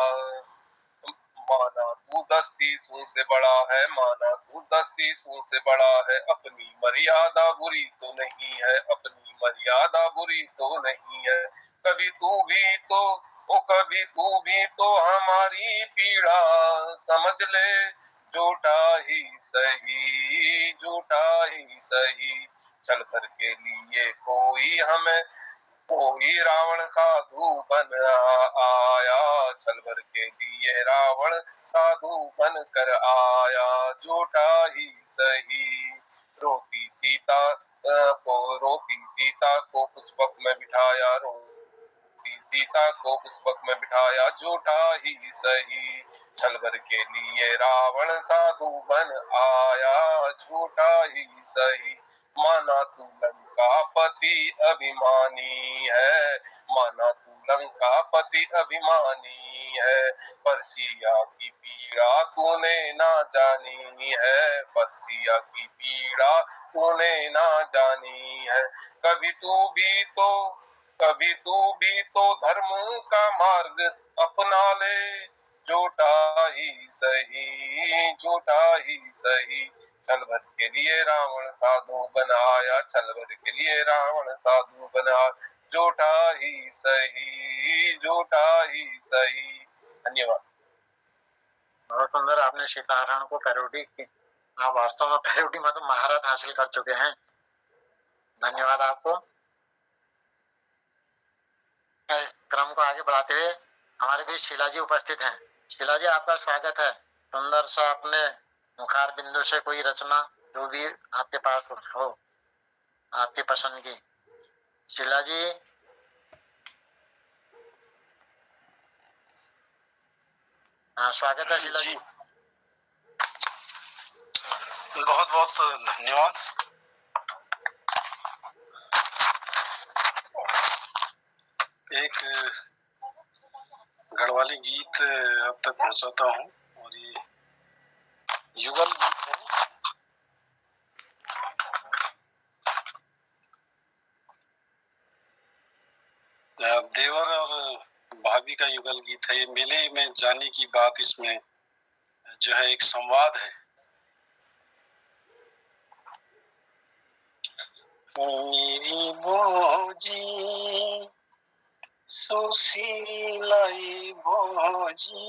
माना तू 10 शीशों से बड़ा है, माना तू 10 शीशों से बड़ा है, अपनी मर्यादा बुरी तो नहीं है, अपनी मर्यादा बुरी तो नहीं है, कभी तू भी तो हमारी पीड़ा समझ ले, झूठा ही सही झूठा ही सही, छल भर के लिए कोई रावण साधु बन आया, छल भर के लिए रावण साधु बन कर आया, झूठा ही सही, रोती सीता को पुष्पक में बिठाया, रोती सीता को पुष्पक में बिठाया, झूठा ही सही, छल भर के लिए रावण साधु बन आया, झूठा ही सही, माना तू लंकापति अभिमानी है, माना तू लंकापति अभिमानी है, परसिया की पीड़ा तूने ना जानी है, परसिया की पीड़ा तूने ना जानी है, कभी तू भी तो धर्म का मार्ग अपना ले, झूठा ही सही, छल भर के लिए रावण साधु बनाया, छल भर के लिए रावण साधु बना, झूठा ही सही धन्यवाद। बहुत सुंदर, आपने सीताहरण को पैरोडी की, आप वास्तव में पैरोडी में तो महारत हासिल कर चुके हैं, धन्यवाद आपको। क्रम को आगे बढ़ाते हुए हमारे बीच शीला जी उपस्थित हैं। शीला जी, आपका स्वागत है। सुंदर सा अपने मुखार बिंदु से कोई रचना जो भी आपके पास हो, आपकी पसंद की। शीला जी, हाँ स्वागत है शीला जी। बहुत बहुत धन्यवाद। एक गढ़वाली गीत अब तक पहुंचाता हूँ, और ये युगल गीत है। देवर और भाभी का युगल गीत है। ये मेले में जाने की बात, इसमें जो है एक संवाद है। मेरी बोजी सुशीलाई बोजी,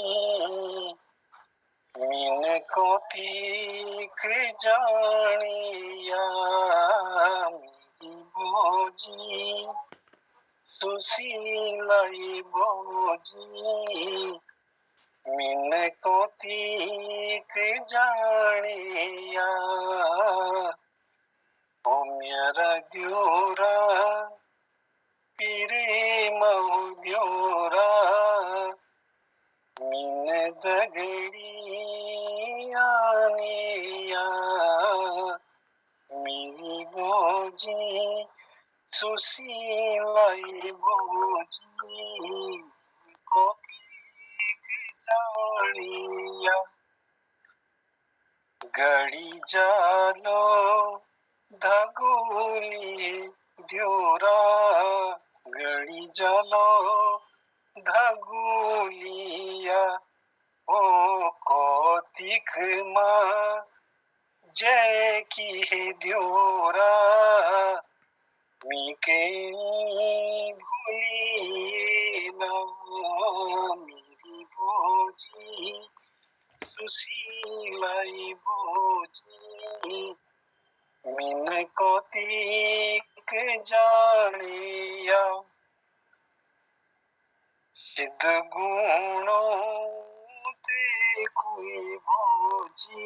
मीन को तीक जानिया, मेरी बोजी सुशीलाई बोजी, मीन को तीक जानिया, ओ मेरा द्योरा पीरे मऊ द्योरा, मीन दगड़ी आनिया, मेरी बोजी सुशीलाई बोजी को जानिया, गड़ी जालो धगोली द्योरा, गड़ी जालो धगोलिया, ओ कौतिक माँ जय की है द्योरा, मीके भूली ना, मेरी बोजी सुशीलाई बोजी मिन को तीक जानिया सिद्ध गुणों ते कोई बोझी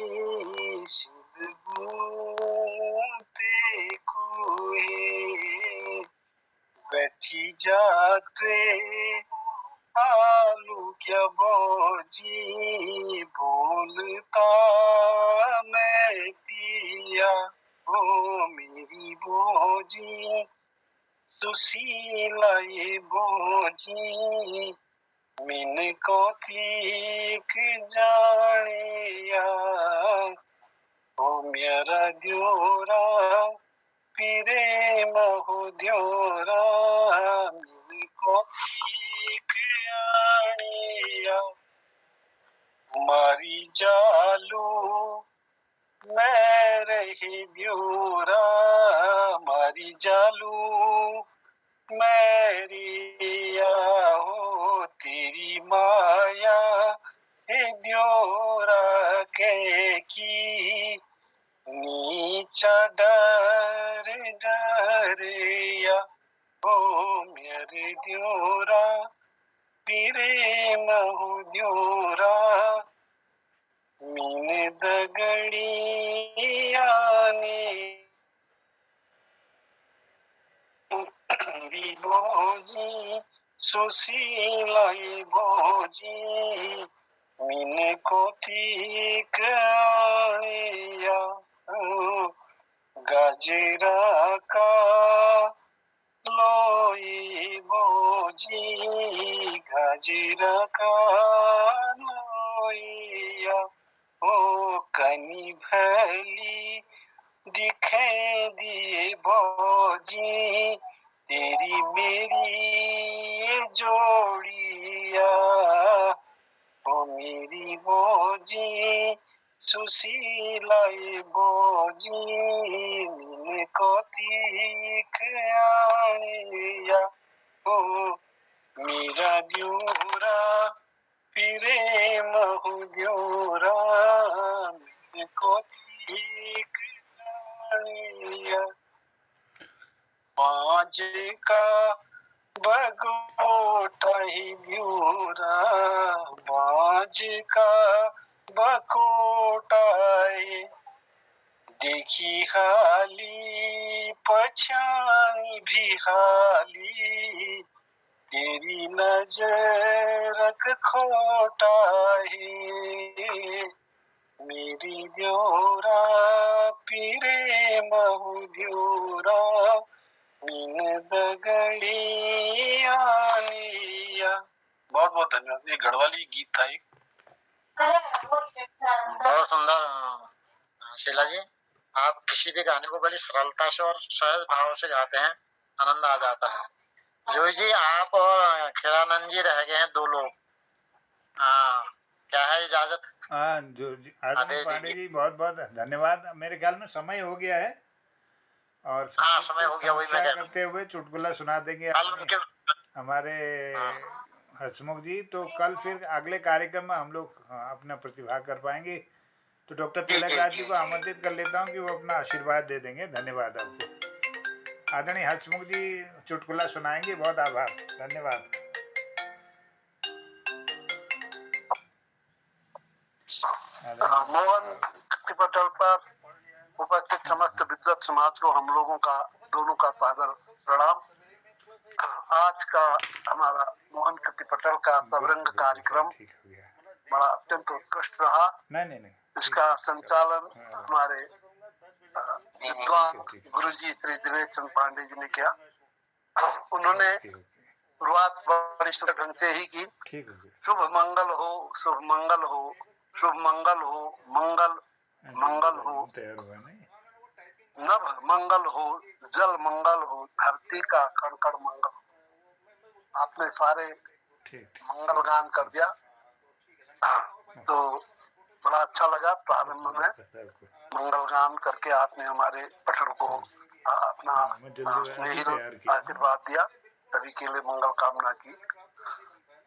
सिद्ध गुणों ते कोई बैठी जाते आलू क्या बोझी बोलता मैं पिया ओ मेरी बोझी सुशीलाई बोझी मिन को तीक जानिया ओ मेरा द्योरा पीरे महु द्योरा मिन को तीक आनिया मारी जालू मैं रही द्योरा मारी जालू मैरिया हो तेरी माया हे द्योरा के की नीचा डर डरिया हो मेरे द्योरा पीरे महु द्योरा मीन दगड़ियाने बोझी सुशीलाई बोझी मीन को ठीक आनिया गजरा का लोई बोझी गजरा का लोइया ओ कनी भली दिखे दिए बोझी तेरी मेरी जोड़िया ओ मेरी बोझी सुशीलाई बोझी मिन को तीक आनिया ओ मेरा द्योरा पीरे महु द्योरा मिन को तीक जानिया बाज का बगोटा ही द्योरा बाज का बकोटाए देखी हाली पछानी भी हाली तेरी नजरक खोटा है मेरी द्योरा पीरे महु द्योरा मीन दगड़ी आनिया। बहुत बहुत धन्यवाद। ये गढ़वाली गीत था एक। बहुत सुंदर शीला जी, आप किसी भी गाने को बड़ी सरलता से और सहज भाव से गाते हैं, आनंद आ जाता है। जोई जी, आप और खिलानंद जी रह गए हैं दो लोग। हाँ, क्या है इजाजत? हाँ जो आदरणीय पांडे जी बहुत बहुत धन्यवाद। मेरे ख्याल में समय हो गया है और हाँ समय हो गया, वही मैं कह करते हुए चुटकुला सुना देंगे हमारे हसमुख जी। तो कल फिर अगले कार्यक्रम में हम लोग अपना प्रतिभा कर पाएंगे। तो डॉक्टर तिलक राज जी को आमंत्रित कर लेता हूँ कि वो अपना आशीर्वाद दे देंगे। धन्यवाद आपको। आदरणीय हसमुख जी चुटकुला सुनाएंगे। बहुत आभार, धन्यवाद। मोहन पटल पर उपस्थित समस्त विद्वत समाज को हम लोगों का दोनों का सादर प्रणाम। आज का हमारा मोहन कृति पटल का सवरंग कार्यक्रम बड़ा अत्यंत उत्कृष्ट रहा। नहीं इसका संचालन हमारे विद्वान गुरुजी श्री दिनेश चंद्र पांडे जी ने किया। उन्होंने शुरुआत बड़ी सुंदर ढंग से ही की। शुभ मंगल हो, शुभ मंगल हो, शुभ मंगल हो, मंगल मंगल हो, नभ मंगल हो, जल मंगल हो, धरती का कण कण मंगल हो। आपने सारे मंगल गान कर दिया तो बड़ा अच्छा लगा। प्रारंभ में मंगल गान करके आपने हमारे पठन को अपना आशीर्वाद दिया, सभी के लिए मंगल कामना की।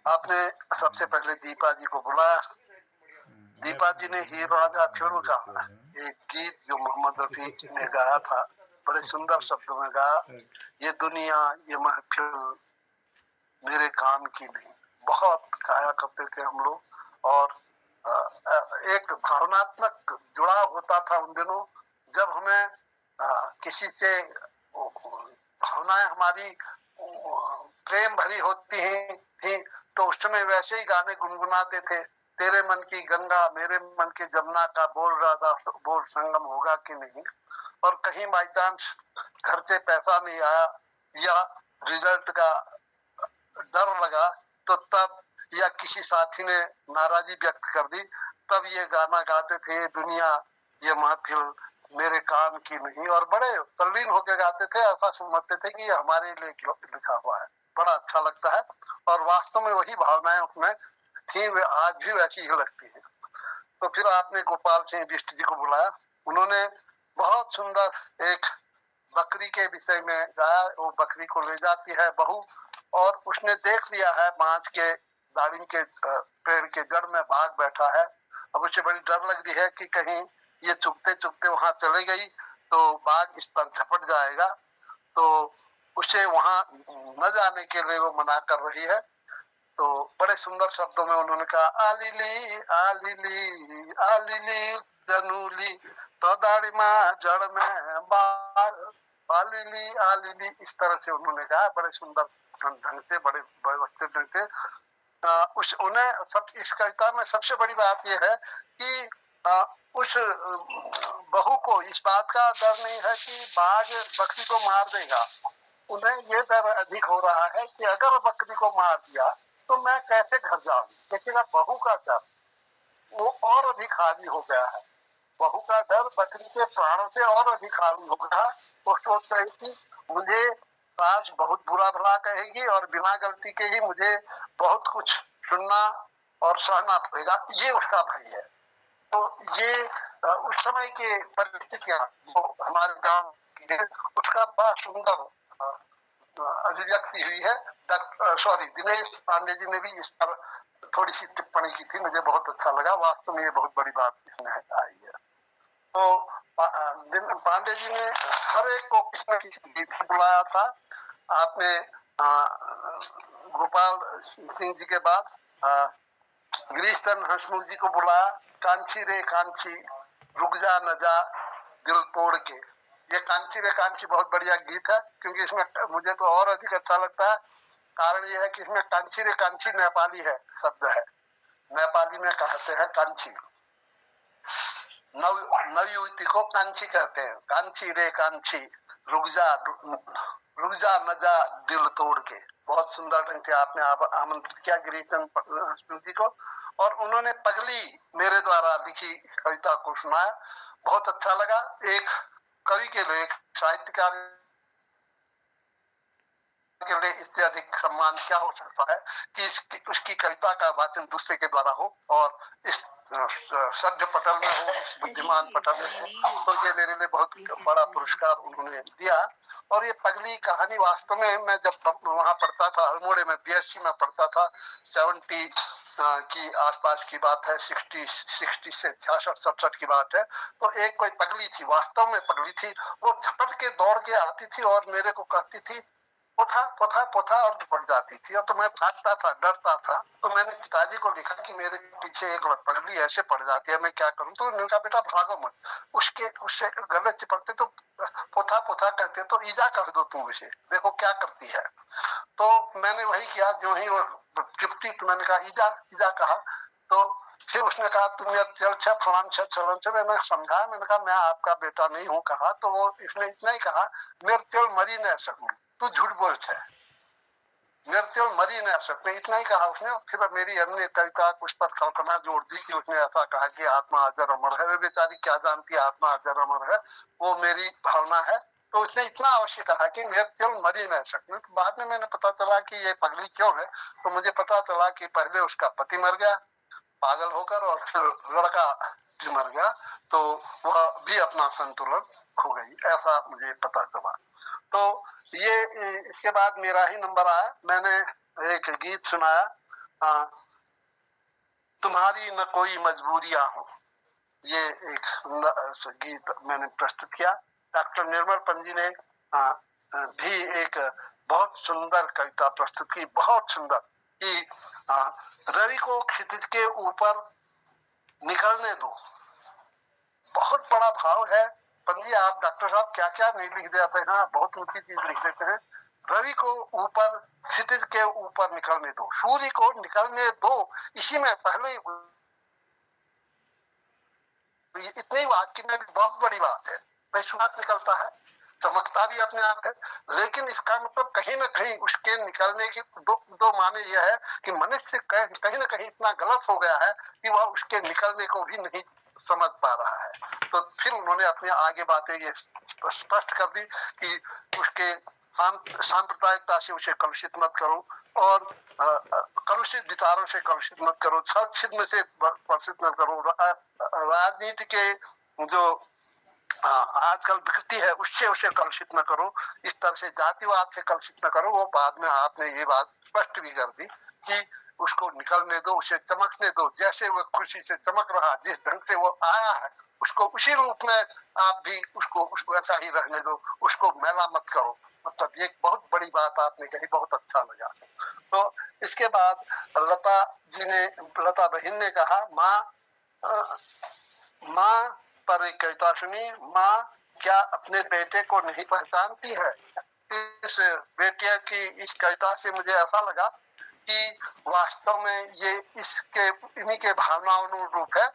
आपने सबसे पहले दीपा जी को बुलाया दीपा जी ने हीर राजा फिल्म का एक गीत जो मोहम्मद रफी ने गाया था, बड़े सुंदर शब्दों में गाया, ये दुनिया ये महफिल मेरे काम की नहीं, बहुत गाया करते थे हम लोग। और एक भावनात्मक जुड़ाव होता था उन दिनों, जब हमें किसी से भावनाएं हमारी प्रेम भरी होती थी तो उस समय वैसे ही गाने गुनगुनाते थे। तेरे मन की गंगा मेरे मन की जमुना का बोल रहा था, बोल संगम होगा कि नहीं। और कहीं बाई चांस घर से पैसा नहीं आया या रिजल्ट का डर लगा तो तब, या किसी साथी ने नाराजगी व्यक्त कर दी, तब ये गाना गाते थे, ये दुनिया ये महफिल मेरे काम की नहीं। और बड़े तल्लीन होकर गाते थे, ऐसा समझते थे कि ये हमारे लिए लिखा हुआ है। बड़ा अच्छा लगता है और वास्तव में वही भावनाएं उसमें थी, वे आज भी वैसी ही लगती है। तो फिर आपने गोपाल सिंह बिष्ट जी को बुलाया, उन्होंने बहुत सुंदर एक बकरी के विषय में गाया। वो बकरी को ले जाती है बहू और उसने देख लिया है बांस के दाढ़ी के पेड़ के जड़ में बाघ बैठा है। अब उसे बड़ी डर लग रही है कि कहीं ये चुपते चुपते वहां चले गई तो बाघ इस पर झपट जाएगा, तो उसे वहां न जाने के लिए वो मना कर रही है। तो बड़े सुंदर शब्दों में उन्होंने कहा, आलिली आलिली आलिली जनूली तो दाढ़ी माँ जड़ में बाघ, आलिली आलिली, इस तरह से उन्होंने कहा, बड़े सुंदर ढंग से, बड़े बड़े अच्छे ढंग से। उन्हें सब इस कविता में सबसे बड़ी बात यह है कि उस बहू को इस बात का डर नहीं है कि बाघ बकरी को मार देगा। उन्हें ये डर अधिक हो रहा है कि अगर बकरी को मार दिया तो मैं कैसे घर जाऊंगी। देखिएगा, बहू का डर वो और अधिक हावी हो गया है। बहू का डर बकरी के प्राणों से और अधिक हावी हो गया। वो सोच रही थी मुझे सास बहुत बुरा भला कहेगी और बिना गलती के ही मुझे बहुत कुछ सुनना और सहना पड़ेगा, ये उसका भय है। तो ये उस समय के परिस्थितियां जो हमारे गांव की है, उसका बड़ा सुंदर अभिव्यक्ति हुई है। दिनेश पांडे जी ने भी इस पर थोड़ी सी टिप्पणी की थी, मुझे बहुत अच्छा लगा। वास्तव में ये बहुत बड़ी बात इसमें आई है। तो पांडे जी ने हर एक को किसी न किसी गीत से बुलाया था। आपने गोपाल सिंह जी के बाद गिरीशचंद्र हंसमुख जी को बुलाया, कांची रे कांची रुक जा न जा दिल तोड़ के। ये कांची रे कांची बहुत बढ़िया गीत है, क्योंकि इसमें मुझे तो और अधिक अच्छा लगता है। कारण ये है कि इसमें कांची रे कांची नेपाली है, शब्द है, नेपाली में कहते हैं कांची। नव युवती को कांची कहते हैं। कांची रे कांची रुक जा न जा दिल तोड़ के। बहुत सुंदर ढंग से आपने आमंत्रित किया गिरीशचंद्र जी को, और उन्होंने पगली मेरे द्वारा लिखी कविता को सुनाया। बहुत अच्छा लगा। एक कवि के लिए, एक साहित्यकार के लिए इससे अधिक सम्मान क्या हो सकता है कि उसकी कविता का वाचन दूसरे के द्वारा हो और इस सभ्य पटल में हो, इस बुद्धिमान पटल में हो। तो ये मेरे लिए बहुत बड़ा पुरस्कार उन्होंने दिया। और ये पगली कहानी वास्तव में मैं जब वहां पढ़ता था, अल्मोड़े में बीएससी में पढ़ता था, 70 की आसपास की बात है, 60 से 66-67 की बात है। तो एक कोई पगली थी, वास्तव में पगली थी, वो झपट के दौड़ के आती थी और मेरे को कहती थी पोथा पोथा पोथा, और दुपट जाती थी। और तो मैं भागता था, डरता था। तो मैंने पिताजी को लिखा कि मेरे पीछे एक पगली ऐसे पड़ जाती है, मैं क्या करूं। तो उन्होंने कहा बेटा भागो मत, उससे गले चिपकते तो पोथा पोथा कहते तो ईजा कह दो तुम उसे, देखो क्या करती है। तो मैंने वही किया, जो ही वो चिपटी तो मैंने कहा ईजा ईजा कहा। तो फिर उसने कहा तुम चल फलान से। मैंने समझाया, मैंने कहा मैं आपका बेटा नहीं हूँ कहा। तो वो इसने इतना ही कहा, मेरे चल मरी न सकूं, तू झूठ बोलता है, मेरे से मरी नहीं सकते, इतना ही कहा उसने। फिर मेरी अन्य कविता उस पर कल्पना जोड़ दी कि उसने ऐसा कहा कि आत्मा अजर अमर है। वे बेचारी क्या जानती है आत्मा अजर अमर है, वो मेरी भावना है। तो उसने इतना अवश्य कहा कि मेरे केवल मरी नहीं सकते। तो बाद में मैंने पता चला कि ये पगली क्यों है। तो मुझे पता चला कि पहले उसका पति मर गया पागल होकर, और फिर लड़का भी मर गया, तो वह भी अपना संतुलन खो गई, ऐसा मुझे पता चला। तो ये इसके बाद मेरा ही नंबर आया। मैंने एक गीत सुनाया, तुम्हारी न कोई मजबूरियां हो, ये एक गीत मैंने प्रस्तुत किया। डॉक्टर निर्मल पंजी ने भी एक बहुत सुंदर कविता प्रस्तुत की, बहुत सुंदर, कि रवि को क्षितिज के ऊपर निकलने दो। बहुत बड़ा भाव है पंजी, आप डॉक्टर साहब क्या क्या नहीं लिख देते हैं, बहुत ऊंची चीज लिख देते हैं। रवि को ऊपर, क्षितिज के ऊपर निकलने दो, सूर्य को निकलने दो। इसी में पहले इतने वाक्य में भी बहुत बड़ी बात है। विश्वास निकलता है, चमकता भी अपने आप है, लेकिन इसका मतलब कहीं ना कहीं उसके निकलने की दो माने यह है कि मनुष्य कहीं ना कहीं इतना गलत हो गया है कि वह उसके निकलने को भी नहीं समझ पा रहा है। तो फिर उन्होंने अपने आगे बातें ये स्पष्ट कर दी कि उसके सांप्रदायिकता से उसे कलुषित मत करो, और कलुषित विचारों से कलुषित मत करो, छद्म से कलुषित मत करो, राजनीति के जो आजकल विकृति है उससे उसे कलुषित न करो, इस तरह से जातिवाद से कलुषित न करो। वो बाद में आपने ये बात स्पष्ट भी कर दी कि उसको निकलने दो, उसे चमकने दो, जैसे वो खुशी से चमक रहा, जिस ढंग से वो आया है उसको उसी रूप में आप भी उसको वैसा ही रहने दो, उसको मैला मत करो। मतलब ये बहुत बड़ी बात आपने कही, बहुत अच्छा लगा। तो इसके बाद लता बहन ने कहा, माँ पर एक कविता सुनी, माँ क्या अपने बेटे को नहीं पहचानती है। इस बेटे की इस कविता से मुझे ऐसा लगा कि वास्तव में ये इन्हीं के भावनानुरूप है।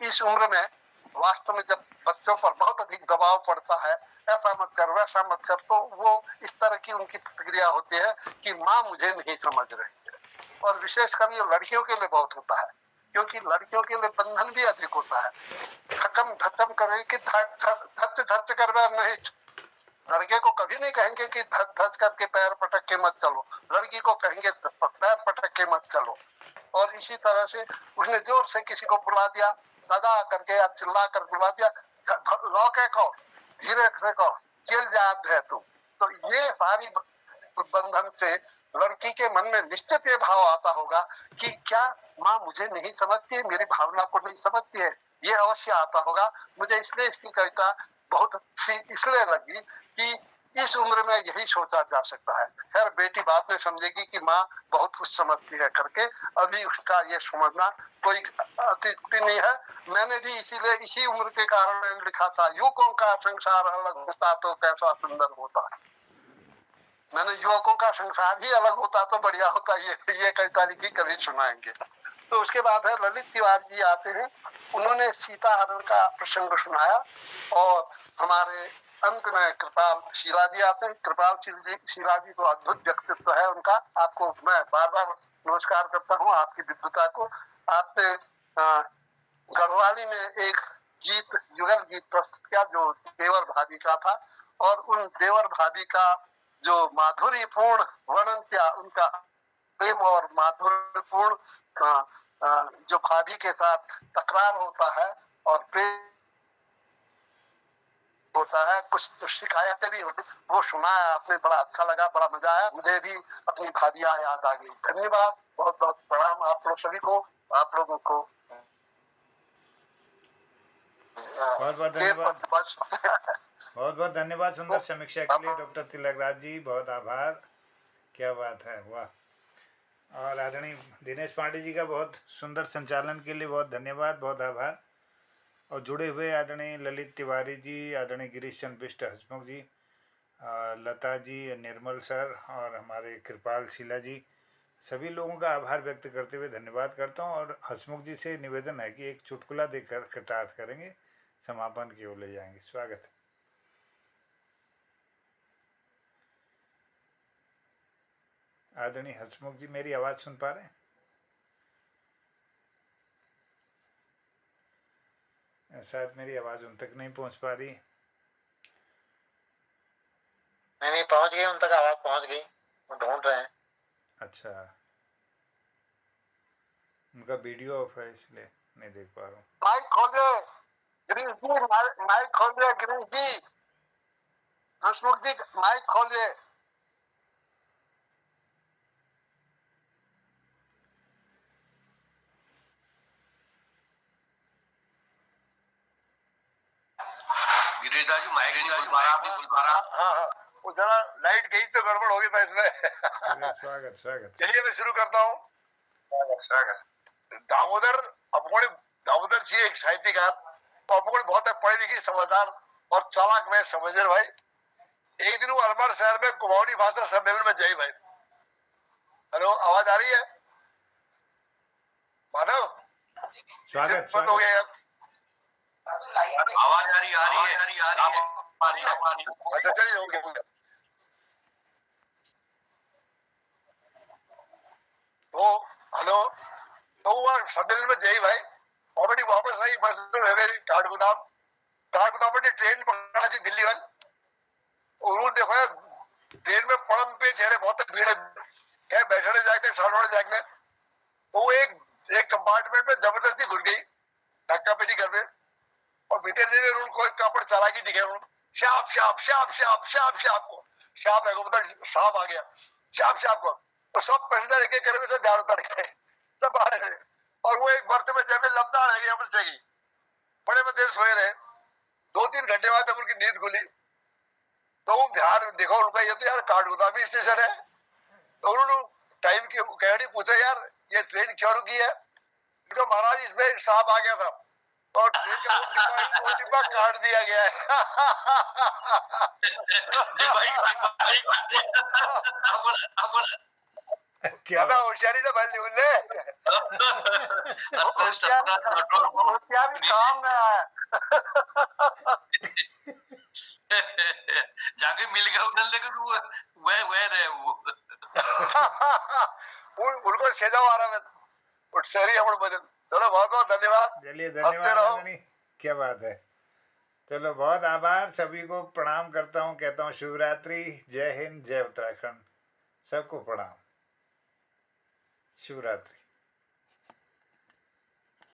इस उम्र में वास्तव में जब बच्चों पर बहुत अधिक दबाव पड़ता है, ऐसा मत कर वैसा मत कर, तो वो इस तरह की उनकी प्रतिक्रिया होती है कि माँ मुझे नहीं समझ रही है। और विशेषकर ये लड़कियों के लिए बहुत होता है, क्योंकि लड़कियों के लिए बंधन भी अधिक होता है। धक्कम धच्चम करे कि धच धच कर नहीं, लड़के को कभी नहीं कहेंगे कि धच धच करके पैर पटक के मत चलो, लड़की को कहेंगे पैर पटक के मत चलो। और इसी तरह से उसने जोर से किसी को बुला दिया, दादा करके या चिल्ला कर बुला दिया, लौके को धीरे को चिल जात है तू। तो ये सारी बंधन से लड़की के मन में निश्चित ये भाव आता होगा कि क्या माँ मुझे नहीं समझती है, मेरी भावना को नहीं समझती है, ये अवश्य आता होगा। मुझे इसलिए इसकी कविता बहुत अच्छी इसलिए लगी कि इस उम्र में यही सोचा जा सकता है। खैर बेटी बाद में समझेगी कि माँ बहुत कुछ समझती है करके, अभी उसका ये समझना कोई अतिथि नहीं है। मैंने भी इसीलिए इसी उम्र के कारण लिखा था, युवकों का संसार अलग होता तो कैसा सुंदर होता। मैंने युवकों का संसार ही अलग होता तो बढ़िया होता, ये कविता लिखी, कभी सुनाएंगे। तो उसके बाद है ललित तिवारी जी आते हैं, उन्होंने सीता हरण का प्रसंग सुनाया। और हमारे अंत में कृपाल शीला जी आते हैं। कृपाल शीला जी तो अद्भुत व्यक्तित्व है उनका, आपको मैं बार बार नमस्कार करता हूँ आपकी विद्वता को। आपने गढ़वाली में एक गीत, युगल गीत प्रस्तुत किया जो देवर भाभी का था, और उन देवर भाभी का जो माधुर्यपूर्ण वर्णन किया, उनका प्रेम और माधुर्यपूर्ण जो भाभी के साथ तकरार होता है और प्रेम होता है, कुछ शिकायतें भी होती, वो सुनाया आपने, बड़ा अच्छा लगा, बड़ा मजा आया। मुझे भी अपनी भाभियां याद आ गई। धन्यवाद, बहुत बहुत प्रणाम आप लोग सभी को, आप लोगों को बहुत बहुत धन्यवाद। बहुत बहुत धन्यवाद सुंदर समीक्षा के लिए डॉक्टर तिलकराज जी, बहुत आभार। क्या बात है, वाह। और आदरणीय दिनेश पांडे जी का बहुत सुंदर संचालन के लिए बहुत धन्यवाद, बहुत आभार। और जुड़े हुए आदरणीय ललित तिवारी जी, आदरणीय गिरीश चंद्र बिष्ट, हसमुख जी, लता जी, निर्मल सर और हमारे कृपाल शीला जी, सभी लोगों का आभार व्यक्त करते हुए धन्यवाद करता हूं। और हसमुख जी से निवेदन है कि एक चुटकुला देकर कृतार्थ करेंगे, समापन की ओर ले जाएंगे। स्वागत है। आदरणीय हसमुख जी, मेरी आवाज सुन पा रहे हैं? शायद मेरी आवाज उन तक नहीं पहुंच पा रही। नहीं पहुंच गई, उन तक आवाज पहुंच गई, वो ढूंढ रहे हैं। अच्छा, उनका वीडियो ऑफ है इसलिए नहीं देख पा रहा हूँ। माइक खोलिए गिरीश जी, माइक खोलिए गिरीश जी, हसमुख जी माइक खोलिए। गिरिराज माइक नहीं खुल पा रहा। हाँ हाँ, वो जरा लाइट गई तो गड़बड़ हो गया था इसमें। चलिए, स्वागत स्वागत। चलिए मैं शुरू करता हूँ। दामोदर अपगुण, दामोदर जी एक साहित्यकार, तो अपगुण बहुत है, पढ़ी लिखी, समझदार और चालाक में समझदार भाई। एक दिन वो अलवर शहर में कुमाऊनी भाषा सम्मेलन में जाई भाई। हेलो, आवाज आ रही है माधव? स्वागत बंद हो गया यार। आवाज आ रही है। अच्छा चलिए, हो गया। तो हेलो, तो वो सम्मेलन में जाई भाई, ऑलरेडी वापस आई बस मेरी काठगोदाम में ट्रेन पकड़ा थी दिल्ली वाली। उन्होंने देखो यार, ट्रेन में पड़म पे चेहरे बहुत भीड़ है, क्या बैठने जाके साढ़े जागने। तो वो एक कंपार्टमेंट में जबरदस्ती घुस गई, धक्का पेटी कर में, और भीतर से उनको एक कापड़ चालाकी दिखे, शाप शाप शाप शाप शाप शाप को शाप है, मतलब सांप आ गया, शाप शाप को। तो सब पैसेंजर एक एक करके सब ध्यान उतर गए, सब आ रहे, और वो एक बर्थ में जब लपटा रह गया अपने से, बड़े में देर सोए रहे। 2-3 घंटे बाद जब उनकी नींद खुली तो वो ध्यान देखो उनका, ये तो यार काठगोदामी स्टेशन है। तो उन्होंने टाइम की कहानी पूछा, यार ये ट्रेन क्यों रुकी है? तो महाराज इसमें एक सांप आ गया था और ट्रेन का वो डिब्बा काट दिया गया है। क्या होशियारी ना भाई उनने, होशियारी काम में आया। जाके मिल गया उधर, लेकिन वह रहे वो। उनको सेजाव आ रहा है, शहरी हम बदल। चलो बहुत बहुत धन्यवाद। चलिए, धन्यवाद। क्या बात है। चलो, बहुत आभार, सभी को प्रणाम करता हूँ, कहता हूँ शिवरात्रि, जय हिंद, जय उत्तराखंड, सबको प्रणाम, शिवरात्रि।